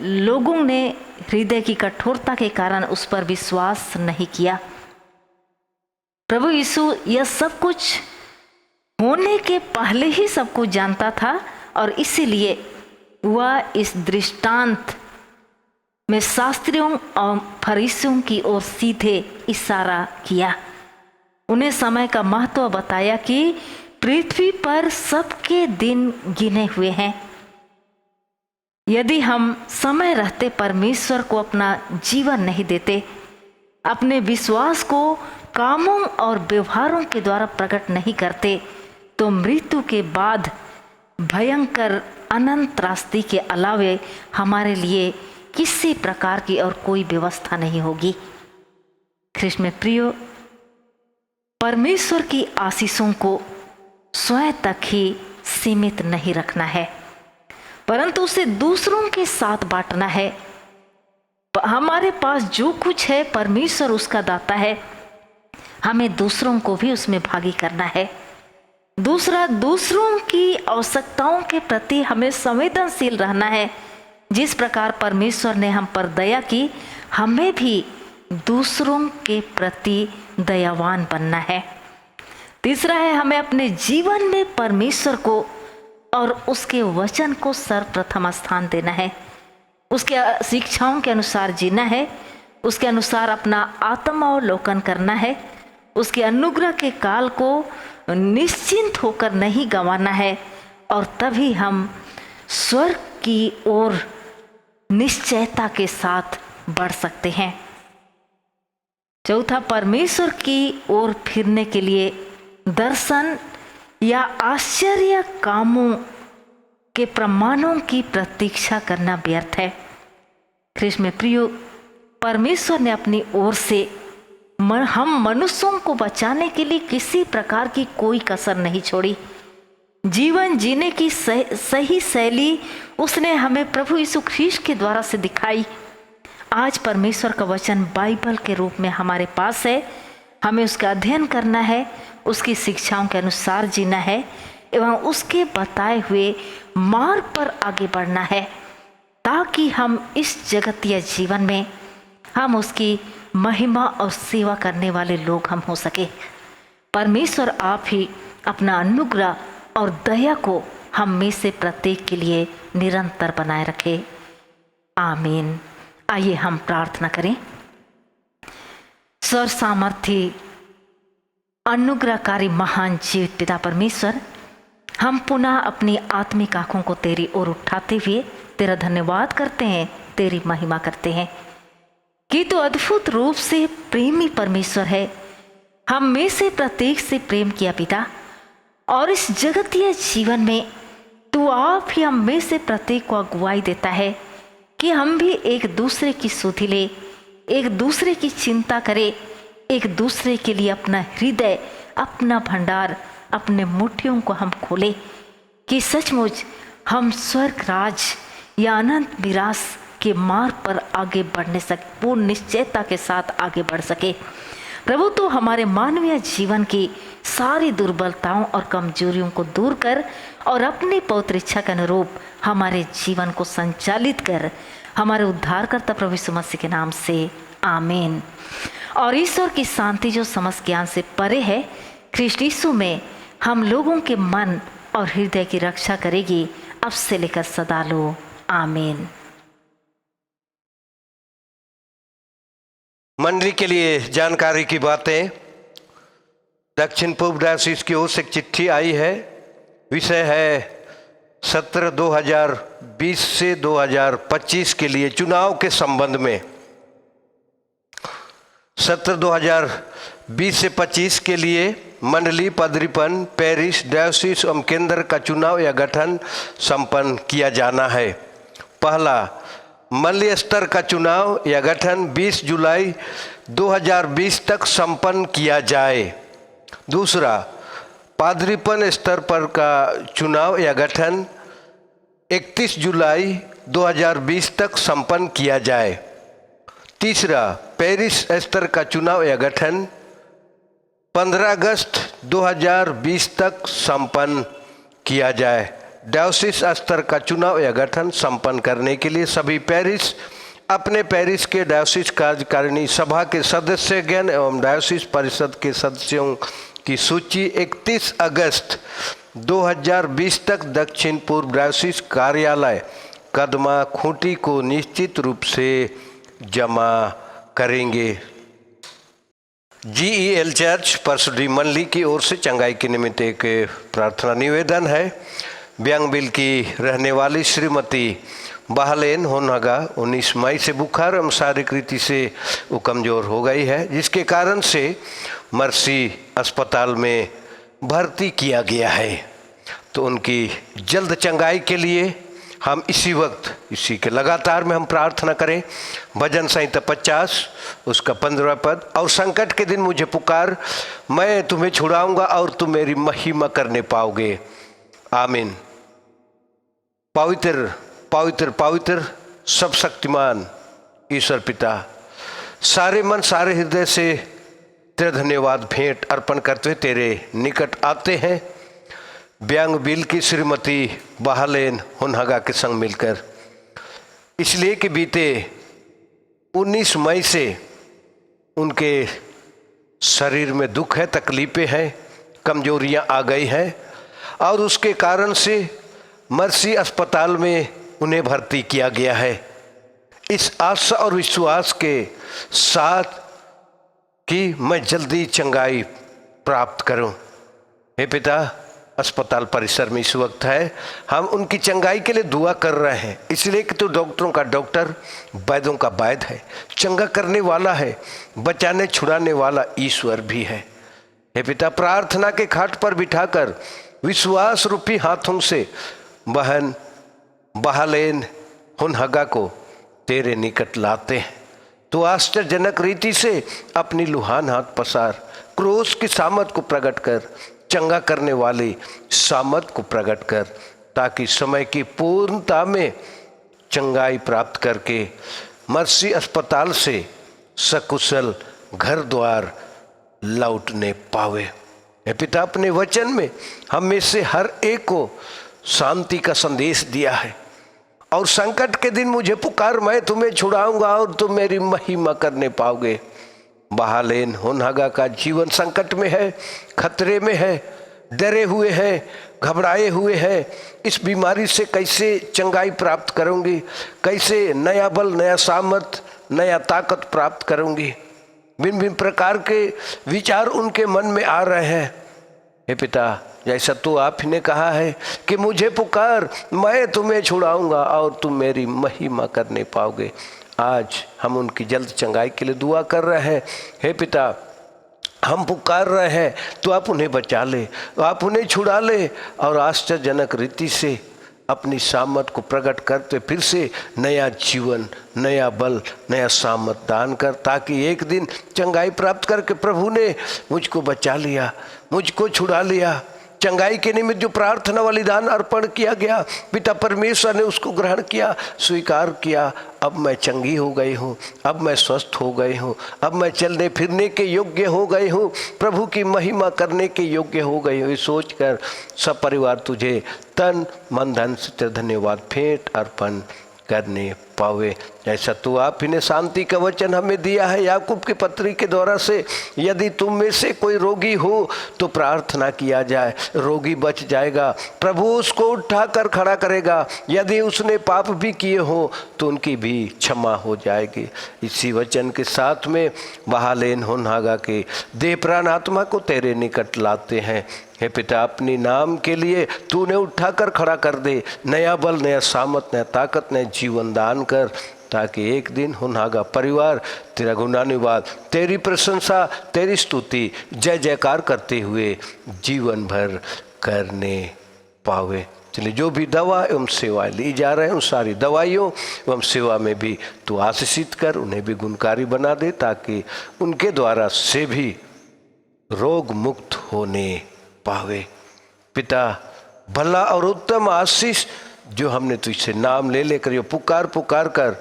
लोगों ने हृदय की कठोरता के कारण उस पर विश्वास नहीं किया। प्रभु यीशु यह सब कुछ होने के पहले ही सब कुछ जानता था और इसीलिए वह इस दृष्टांत में शास्त्रियों और फरीसियों की ओर सीधे इशारा किया। उन्हें समय का महत्व बताया कि पृथ्वी पर सबके दिन गिने हुए हैं। यदि हम समय रहते परमेश्वर को अपना जीवन नहीं देते, अपने विश्वास को कामों और व्यवहारों के द्वारा प्रकट नहीं करते, तो मृत्यु के बाद भयंकर अनंत रास्ते के अलावे हमारे लिए किसी प्रकार की और कोई व्यवस्था नहीं होगी। ख्रिस्त में प्रियो, परमेश्वर की आशीषों को स्वयं तक ही सीमित नहीं रखना है, परंतु उसे दूसरों के साथ बांटना है। हमारे पास जो कुछ है परमेश्वर उसका दाता है, हमें दूसरों को भी उसमें भागी करना है। दूसरा, दूसरों की आवश्यकताओं के प्रति हमें संवेदनशील रहना है। जिस प्रकार परमेश्वर ने हम पर दया की, हमें भी दूसरों के प्रति दयावान बनना है। तीसरा है, हमें अपने जीवन में परमेश्वर को और उसके वचन को सर्वप्रथम स्थान देना है। उसके शिक्षाओं के अनुसार जीना है, उसके अनुसार अपना आत्मावलोकन करना है, उसके अनुग्रह के काल को निश्चिंत होकर नहीं गंवाना है, और तभी हम स्वर्ग की ओर निश्चयता के साथ बढ़ सकते हैं। चौथा, परमेश्वर की ओर फिरने के लिए दर्शन या आश्चर्य कामों के प्रमाणों की प्रतीक्षा करना व्यर्थ है। ख्रिस्त में प्रियो, परमेश्वर ने अपनी ओर से हम मनुष्यों को बचाने के लिए किसी प्रकार की कोई कसर नहीं छोड़ी। जीवन जीने की सही शैली उसने हमें प्रभु यीशु ख्रीस्त के द्वारा से दिखाई। आज परमेश्वर का वचन बाइबल के रूप में हमारे पास है। हमें उसका अध्ययन करना है, उसकी शिक्षाओं के अनुसार जीना है एवं उसके बताए हुए मार्ग पर आगे बढ़ना है, ताकि हम इस जगतीय जीवन में हम उसकी महिमा और सेवा करने वाले लोग हम हो सके। परमेश्वर आप ही अपना अनुग्रह और दया को हम में से प्रत्येक के लिए निरंतर बनाए रखे। आमीन। आइए हम प्रार्थना करें। सर्व सामर्थी अनुग्रहकारी महान जीवित पिता परमेश्वर, हम पुनः अपनी आत्मिक आंखों को तेरी ओर उठाते हुए तेरा धन्यवाद करते हैं, तेरी महिमा करते हैं कि तू अद्भुत रूप से प्रेमी परमेश्वर है। हम में से प्रत्येक से प्रेम किया पिता, और इस जगतीय जीवन में तू आप ही हम में से प्रत्येक को अगुवाई देता है कि हम भी एक दूसरे की सुधि ले, एक दूसरे की चिंता करें, एक दूसरे के लिए अपना हृदय, अपना भंडार, अपने मुट्ठियों को हम खोले कि सचमुच हम स्वर्ग राज या अनंत विरास के मार्ग पर आगे बढ़ने सके, पूर्ण निश्चयता के साथ आगे बढ़ सके। प्रभु तो हमारे मानवीय जीवन की सारी दुर्बलताओं और कमजोरियों को दूर कर और अपनी पवित्र इच्छा के अनुरूप हमारे जीवन को संचालित कर, हमारे उद्धारकर्ता प्रभु यीशु मसीह के नाम से आमीन। और ईश्वर की शांति जो समस्त ज्ञान से परे है, ख्रीष्ट यीशु में हम लोगों के मन और हृदय की रक्षा करेगी, अब से लेकर सदा लो। आमीन। मंडली के लिए जानकारी की बातें, दक्षिण पूर्व डायसिस की ओर से एक चिट्ठी आई है। विषय है सत्र 2020 से 2025 के लिए चुनाव के संबंध में। सत्र 2020 से 25 के लिए मंडली, पदरीपन, पैरिश, डायसिस एवं केंद्र का चुनाव या गठन संपन्न किया जाना है। पहला, मंडलीय स्तर का चुनाव या गठन 20 जुलाई 2020 तक संपन्न किया जाए। दूसरा, पादरीपन स्तर पर का चुनाव या गठन 31 जुलाई 2020 तक संपन्न किया जाए। तीसरा, पैरिश स्तर का चुनाव या गठन 15 अगस्त 2020 तक संपन्न किया जाए। डायोसिस स्तर का चुनाव या गठन संपन्न करने के लिए सभी पैरिश अपने पैरिश के डायोसिस कार्यकारिणी सभा के सदस्यगण एवं डायोसिस परिषद के सदस्यों की सूची 31 अगस्त 2020 तक दक्षिण पूर्व डायोसिस कार्यालय कदमा खूंटी को निश्चित रूप से जमा करेंगे। GEL चर्च परसुडी मंडली की ओर से चंगाई के निमित्त एक प्रार्थना निवेदन है। ब्यांगबिल की रहने वाली श्रीमती बहलेन होनहगा 19 मई से बुखार एवं शारीरिक रीति से वो कमज़ोर हो गई है, जिसके कारण से मर्सी अस्पताल में भर्ती किया गया है। तो उनकी जल्द चंगाई के लिए हम इसी वक्त इसी के लगातार में हम प्रार्थना करें। भजन संहिता 50 उसका 15 पद, और संकट के दिन मुझे पुकार, मैं तुम्हें छुड़ाऊंगा और तुम मेरी महिमा करने पाओगे। आमीन। पवित्र पवित्र पवित्र सब शक्तिमान ईश्वर पिता, सारे मन सारे हृदय से तेरा धन्यवाद भेंट अर्पण करते हुए तेरे निकट आते हैं। ब्यांगबिल की श्रीमती बहलेन होनहगा के संग मिलकर, इसलिए कि बीते 19 मई से उनके शरीर में दुख है, तकलीफ़ें हैं, कमजोरियां आ गई हैं, और उसके कारण से मर्सी अस्पताल में उन्हें भर्ती किया गया है। इस आशा और विश्वास के साथ कि मैं जल्दी चंगाई प्राप्त करूं। हे पिता, अस्पताल परिसर में इस वक्त है, हम उनकी चंगाई के लिए दुआ कर रहे हैं, इसलिए कि तो डॉक्टरों का डॉक्टर, वैद्यों का वैद्य है, चंगा करने वाला है, बचाने छुड़ाने वाला ईश्वर भी है। हे पिता, प्रार्थना के खाट पर बिठाकर विश्वास रूपी हाथों से बहन बहलेन होनहगा को तेरे निकट लाते हैं। तो आश्चर्यजनक रीति से अपनी लुहान हाथ पसार, क्रोध की सामर्थ को प्रकट कर, चंगा करने वाली सामर्थ को प्रकट कर, ताकि समय की पूर्णता में चंगाई प्राप्त करके मर्सी अस्पताल से सकुशल घर द्वार लौटने पावे। हे पिता, अपने वचन में हम में से हर एक को शांति का संदेश दिया है, और संकट के दिन मुझे पुकार, मैं तुम्हें छुड़ाऊंगा और तुम मेरी महिमा करने पाओगे। बहालेन होनहागा का जीवन संकट में है, खतरे में है, डरे हुए हैं, घबराए हुए हैं। इस बीमारी से कैसे चंगाई प्राप्त करूंगी, कैसे नया बल, नया सामर्थ, नया ताकत प्राप्त करूंगी। भिन्न भिन्न प्रकार के विचार उनके मन में आ रहे हैं। हे पिता, जैसा तो आप ही ने कहा है कि मुझे पुकार, मैं तुम्हें छुड़ाऊंगा और तुम मेरी महिमा करने पाओगे। आज हम उनकी जल्द चंगाई के लिए दुआ कर रहे हैं। हे पिता, हम पुकार रहे हैं तो आप उन्हें बचा ले, आप उन्हें छुड़ा ले और आश्चर्यजनक रीति से अपनी सामर्थ को प्रकट करते फिर से नया जीवन, नया बल, नया सामर्थ दान कर, ताकि एक दिन चंगाई प्राप्त करके प्रभु ने मुझको बचा लिया, मुझको छुड़ा लिया। चंगाई के निमित्त जो प्रार्थना बलिदान अर्पण किया गया, पिता परमेश्वर ने उसको ग्रहण किया, स्वीकार किया। अब मैं चंगी हो गई हूँ, अब मैं स्वस्थ हो गई हूँ, अब मैं चलने फिरने के योग्य हो गई हूँ, प्रभु की महिमा करने के योग्य हो गई हूँ। ये सोचकर सब परिवार तुझे तन मन धन से धन्यवाद भेंट अर्पण करने पावे। जैसा तू आप ही ने शांति का वचन हमें दिया है याकूब की पत्री के द्वारा से, यदि तुम में से कोई रोगी हो तो प्रार्थना किया जाए, रोगी बच जाएगा, प्रभु उसको उठाकर खड़ा करेगा। यदि उसने पाप भी किए हो तो उनकी भी क्षमा हो जाएगी। इसी वचन के साथ में बहालेन होनहागा के देह प्राण आत्मा को तेरे निकट लाते हैं। हे पिता, अपनी नाम के लिए तूने उठाकर खड़ा कर दे, नया बल, नया सामर्थ, नया ताकत, नया जीवन दान कर, ताकि एक दिन होनहागा परिवार तेरा गुणानुवाद, तेरी प्रशंसा, तेरी स्तुति, जय जयकार करते हुए जीवन भर करने पावे। चलिए, जो भी दवा एवं सेवाएं ली जा रहे हैं उन सारी दवाइयों एवं सेवा में भी तू आशीषित कर, उन्हें भी गुणकारी बना दे, ताकि उनके द्वारा से भी रोग मुक्त होने पावे। पिता, भला और उत्तम आशीष जो हमने तुझसे नाम ले लेकर, ये पुकार पुकार कर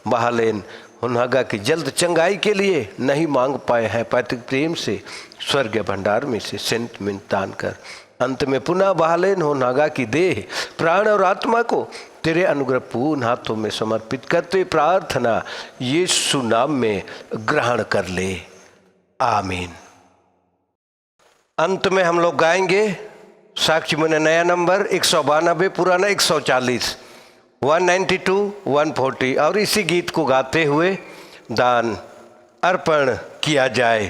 बहालेन होनहागा की जल्द चंगाई के लिए नहीं मांग पाए हैं, पैतृक प्रेम से स्वर्गीय भंडार में से सेंट मिंट दान कर। अंत में पुनः बहालेन होनहागा की देह, प्राण और आत्मा को तेरे अनुग्रह पूर्ण हाथों में समर्पित करते प्रार्थना यीशु नाम में ग्रहण कर ले, आमीन। अंत में हम लोग गाएंगे साक्षी मन नया नंबर 192, पुराना 140, 192, 140, और इसी गीत को गाते हुए दान अर्पण किया जाए।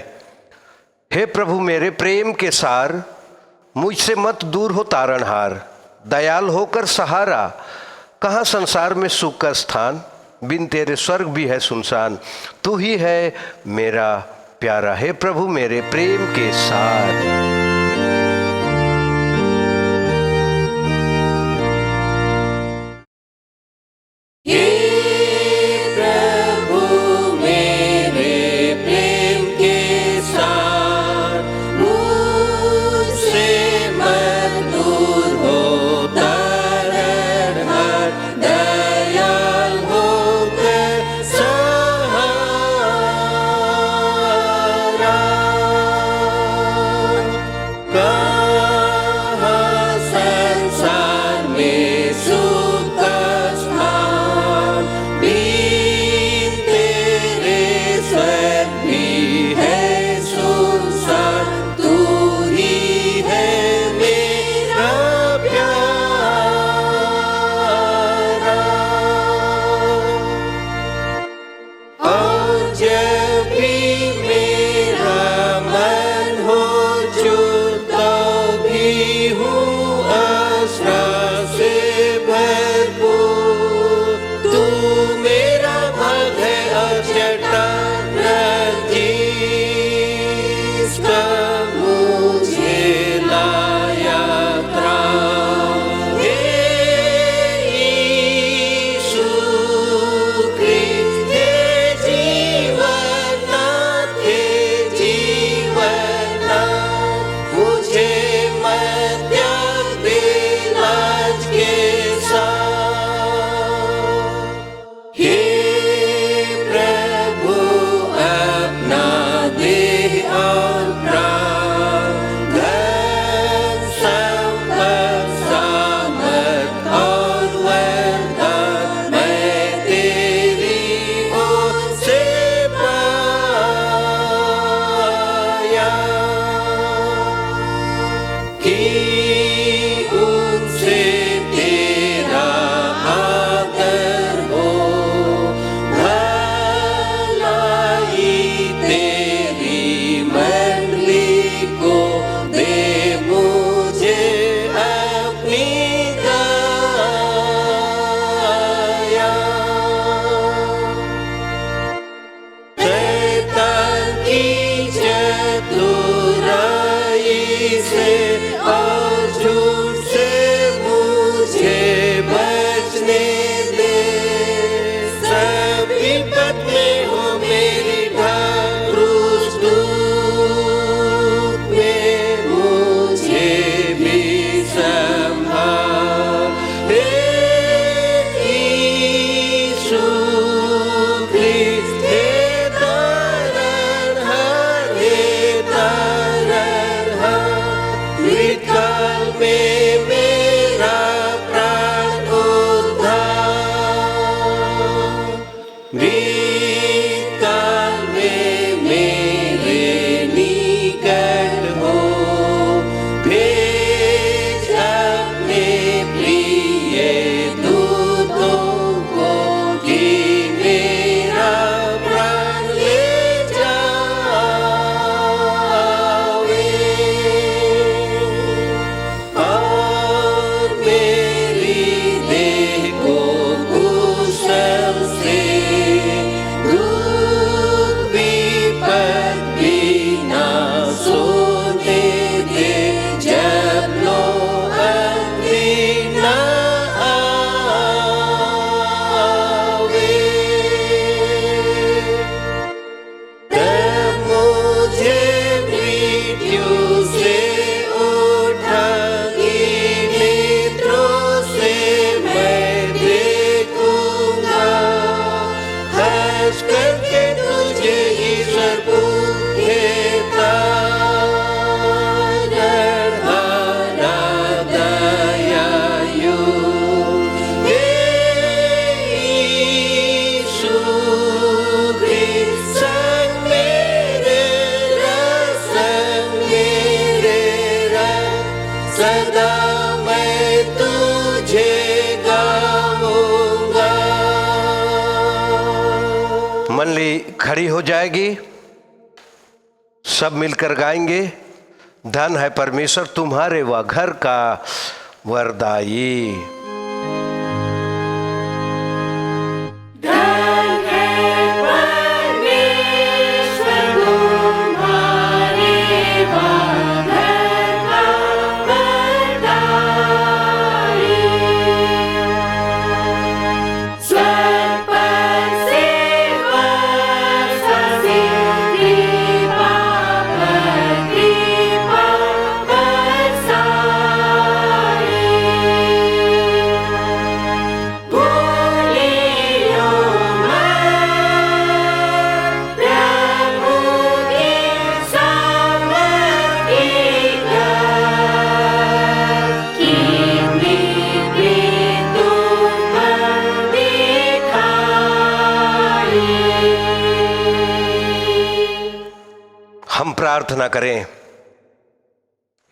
हे प्रभु मेरे प्रेम के सार, मुझसे मत दूर हो तारणहार, दयाल होकर सहारा, कहाँ संसार में सुख का स्थान, बिन तेरे स्वर्ग भी है सुनसान, तू ही है मेरा प्यारा। हे प्रभु मेरे प्रेम के सार। कि उनसे तेरा आदर हो, भलाई तेरी मंडली को दे मुझे अपनी दया। शैतान की चतुराई से और झूठ से मुझे बचने दे। सब विपद में हो मेरी ढाल, क्रूस धूप में मुझे भी संभाल। हे यीशु ख्रिस्त, हे तारनहार, हे तारनहार, मृतकाल में मेरा प्राण उद्धार। मृतकाल में मेरे निकट हो, भेज अपने प्रिय दूतों को कि मेरा प्राण ले जावे और मेरी देह को कुशल से दुख विपद भी ना सोने दे, जब लो अंधेर ना आवे। तब मुझे मृत्यु से उठाएगी, नेत्रों से मैं देखूंगा। हंस करके तुझे ईश्वर पुत्र तारनहारा दयालु। हे यीशु ख्रिस्त, संग मेरे रंग, सदा मैं तुझे गाऊंगा। मंडली खड़ी हो जाएगी, सब मिलकर गाएंगे। धन है परमेश्वर तुम्हारे व घर का वरदाई। हम प्रार्थना करें।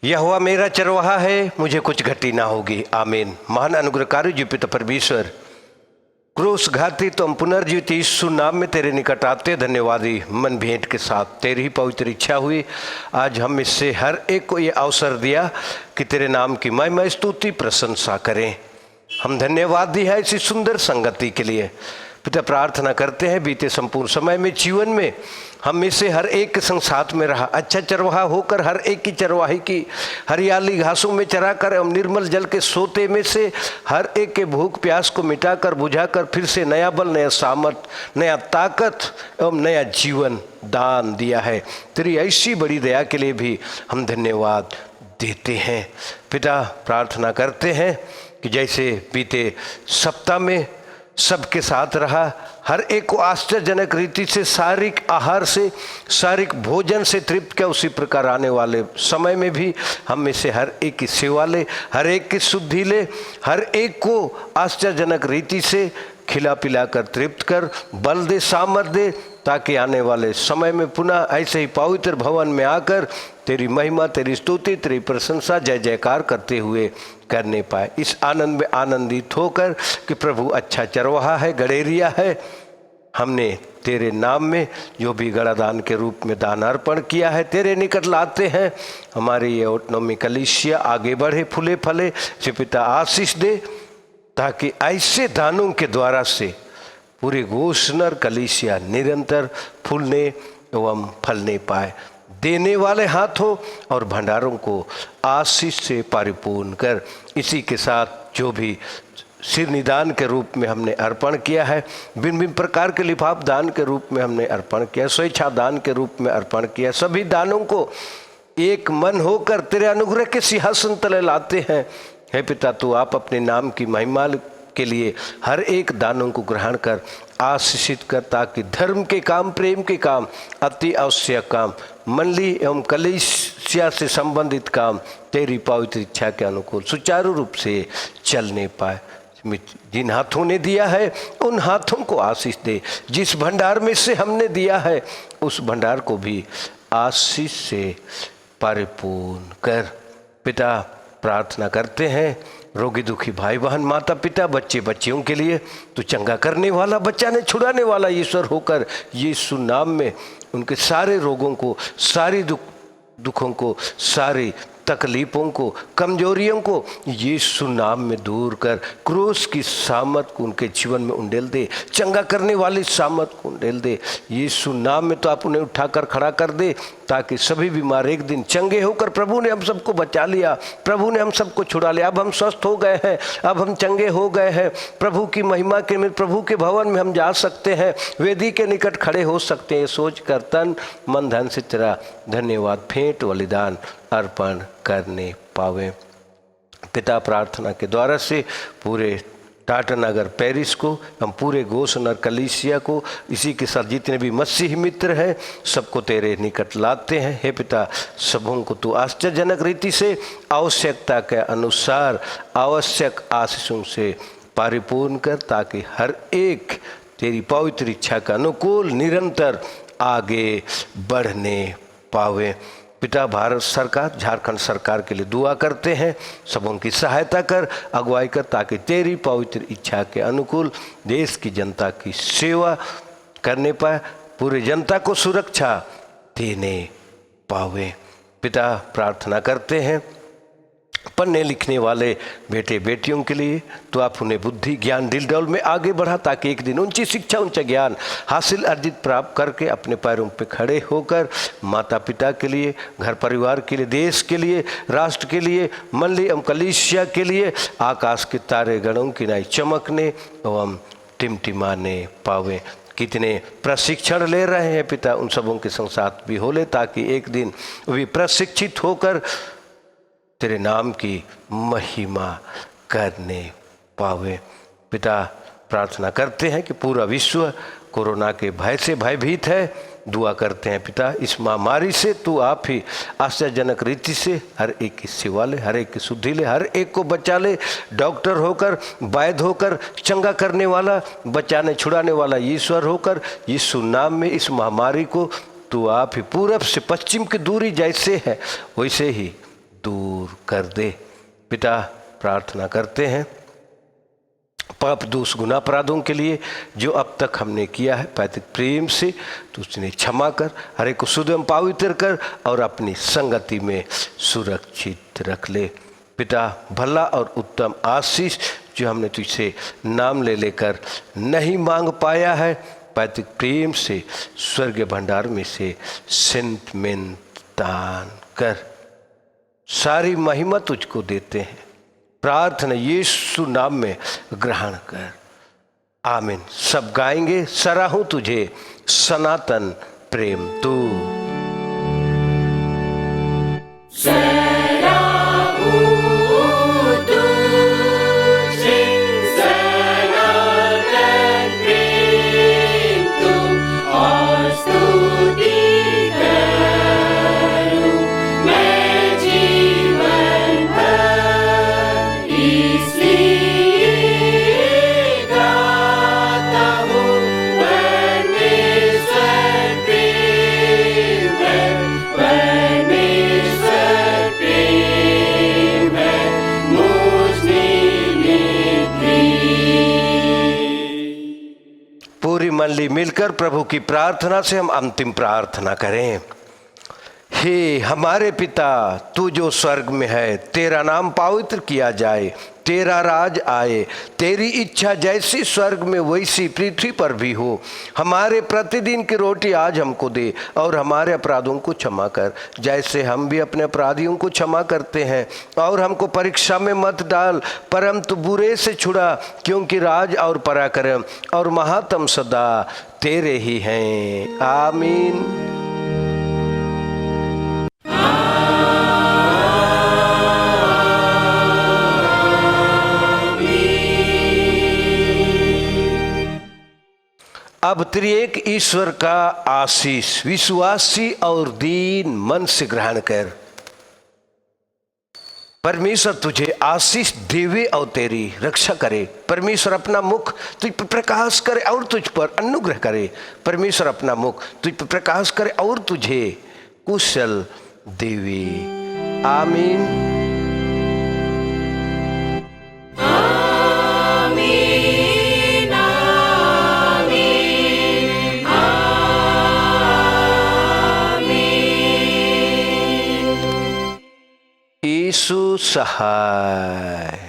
यहोवा मेरा चरवाहा है, मुझे कुछ घटी ना होगी। आमीन। महान अनुग्रहकारी जी पिता परमेश्वर, क्रूस घाती तो हम पुनर्जीवित यीशु नाम में तेरे निकट आते धन्यवादी मन भेंट के साथ। तेरी ही पवित्र इच्छा हुई, आज हम इससे हर एक को ये अवसर दिया कि तेरे नाम की महिमा स्तुति प्रशंसा करें। हम धन्यवाद दी है इसी सुंदर संगति के लिए। पिता प्रार्थना करते हैं बीते संपूर्ण समय में जीवन में हम में से हर एक के संग साथ में रहा, अच्छा चरवाहा होकर हर एक की चरवाही की, हरियाली घासों में चराकर एवं निर्मल जल के सोते में से हर एक के भूख प्यास को मिटाकर बुझाकर फिर से नया बल, नया सामर्थ, नया ताकत एवं नया जीवन दान दिया है। तेरी ऐसी बड़ी दया के लिए भी हम धन्यवाद देते हैं। पिता प्रार्थना करते हैं कि जैसे बीते सप्ताह में सबके साथ रहा, हर एक को आश्चर्यजनक रीति से शारीरिक आहार से, शारीरिक भोजन से तृप्त किया, उसी प्रकार आने वाले समय में भी हम में से हर एक की सेवा ले, हर एक की शुद्धि ले, हर एक को आश्चर्यजनक रीति से खिला पिला कर तृप्त कर, बल दे, सामर्थ दे, ताकि आने वाले समय में पुनः ऐसे ही पवित्र भवन में आकर तेरी महिमा, तेरी स्तुति, तेरी प्रशंसा, जय जयकार करते हुए करने पाए। इस आनंद में आनंदित होकर कि प्रभु अच्छा चरवाहा है, गड़ेरिया है, हमने तेरे नाम में जो भी गणादान के रूप में दान अर्पण किया है तेरे निकट लाते हैं। हमारी ये ऑटोनॉमी कलीसिया आगे बढ़े, फूले फले, से पिता आशीष दे, ताकि ऐसे दानों के द्वारा से पूरी घोषणा कलीसिया निरंतर फूलने एवं फलने पाए। देने वाले हाथों और भंडारों को आशीष से परिपूर्ण कर। इसी के साथ जो भी सिर निदान के रूप में हमने अर्पण किया है, भिन्न भिन्न प्रकार के लिफाफ दान के रूप में हमने अर्पण किया, स्वेच्छा दान के रूप में अर्पण किया, सभी दानों को एक मन होकर तेरे अनुग्रह के सिंहासन तले लाते हैं। हे पिता, तू आप अपने नाम की महिमा के लिए हर एक दानों को ग्रहण कर आशीषित कर, ताकि धर्म के काम, प्रेम के काम, अति आवश्यक काम, मंडली एवं कलीसिया से संबंधित काम तेरी पवित्र इच्छा के अनुकूल सुचारू रूप से चलने पाए। जिन हाथों ने दिया है उन हाथों को आशीष दे। जिस भंडार में से हमने दिया है उस भंडार को भी आशीष से परिपूर्ण कर। पिता, प्रार्थना करते हैं रोगी दुखी भाई बहन, माता पिता, बच्चे बच्चियों के लिए तो चंगा करने वाला, बचाने छुड़ाने वाला ईश्वर होकर यीशु नाम में उनके सारे रोगों को, सारी दुखों को, सारी तकलीफों को, कमजोरियों को यीशु नाम में दूर कर क्रूस की सामत को उनके जीवन में उंडेल दे, चंगा करने वाली सामत को उंडेल दे। यीशु नाम में तो आप उन्हें उठाकर खड़ा कर दे, ताकि सभी बीमार एक दिन चंगे होकर, प्रभु ने हम सबको बचा लिया, प्रभु ने हम सबको छुड़ा लिया, अब हम स्वस्थ हो गए हैं, अब हम चंगे हो गए हैं, प्रभु की महिमा के में, प्रभु के भवन में हम जा सकते हैं, वेदी के निकट खड़े हो सकते हैं। सोच कर तन मन धन से तेरा धन्यवाद, भेंट बलिदान अर्पण करने पावे। पिता, प्रार्थना के द्वारा से पूरे टाटा नगर पेरिस को, हम पूरे घोषणा कलीसिया को, इसी के साथ जितने भी मसीही मित्र हैं सबको तेरे निकट लाते हैं। हे पिता, सबों को तू आश्चर्यजनक रीति से आवश्यकता के अनुसार आवश्यक आशीषों से परिपूर्ण कर, ताकि हर एक तेरी पवित्र इच्छा के अनुकूल निरंतर आगे बढ़ने पावे। पिता, भारत सरकार, झारखंड सरकार के लिए दुआ करते हैं, सबों की सहायता कर, अगुवाई कर, ताकि तेरी पवित्र इच्छा के अनुकूल देश की जनता की सेवा करने पाए, पूरी जनता को सुरक्षा देने पावे। पिता, प्रार्थना करते हैं पढ़ने लिखने वाले बेटे बेटियों के लिए, तो आप उन्हें बुद्धि ज्ञान दिल डौल में आगे बढ़ा, ताकि एक दिन ऊंची शिक्षा, ऊंचा ज्ञान हासिल अर्जित प्राप्त करके अपने पैरों पे खड़े होकर माता पिता के लिए, घर परिवार के लिए, देश के लिए, राष्ट्र के लिए, मंडली एवं कलीसिया के लिए आकाश के तारे गणों की नाई चमकने एवं टिमटिमाने पावे। कितने प्रशिक्षण ले रहे हैं पिता, उन सबों के संग साथ भी हो ले, ताकि एक दिन वे प्रशिक्षित होकर तेरे नाम की महिमा करने पावे। पिता, प्रार्थना करते हैं कि पूरा विश्व कोरोना के भय से भयभीत है, दुआ करते हैं पिता, इस महामारी से तू आप ही आश्चर्यजनक रीति से हर एक की सेवा ले, हर एक की शुद्धि ले, हर एक को बचा ले। डॉक्टर होकर, वैद्य होकर, चंगा करने वाला, बचाने छुड़ाने वाला ईश्वर होकर यीशु नाम में इस महामारी को तू आप ही पूरब से पश्चिम की दूरी जैसे है वैसे ही दूर कर दे। पिता, प्रार्थना करते हैं पाप दोष गुनाह अपराधों के लिए जो अब तक हमने किया है, पैतृक प्रेम से तो उसने क्षमा कर, हर एक को शुद्ध एवं पवित्र कर और अपनी संगति में सुरक्षित रख ले। पिता, भला और उत्तम आशीष जो हमने तुझसे नाम ले लेकर नहीं मांग पाया है, पैतृक प्रेम से स्वर्ग भंडार में से सेंटमेंट दान कर। सारी महिमा तुझको देते हैं, प्रार्थना यीशु नाम में ग्रहण कर, आमीन। सब गाएंगे, सराहूं तुझे सनातन प्रेम तू। परमेश्वर मंडली मिलकर प्रभु की प्रार्थना से हम अंतिम प्रार्थना करें। हे हमारे पिता, तू जो स्वर्ग में है, तेरा नाम पवित्र किया जाए, तेरा राज आए, तेरी इच्छा जैसी स्वर्ग में वैसी पृथ्वी पर भी हो। हमारे प्रतिदिन की रोटी आज हमको दे, और हमारे अपराधों को क्षमा कर जैसे हम भी अपने अपराधियों को क्षमा करते हैं। और हमको परीक्षा में मत डाल, परंतु बुरे से छुड़ा, क्योंकि राज और पराक्रम और महात्म सदा तेरे ही हैं। आमीन। अब त्रिएक ईश्वर का आशीष विश्वासी और दीन मन से ग्रहण कर। परमेश्वर तुझे आशीष देवे और तेरी रक्षा करे। परमेश्वर अपना मुख तुझ पर प्रकाश करे और तुझ पर अनुग्रह करे। परमेश्वर अपना मुख तुझ पर प्रकाश करे और तुझे कुशल देवे। आमीन। यीशु सहाय।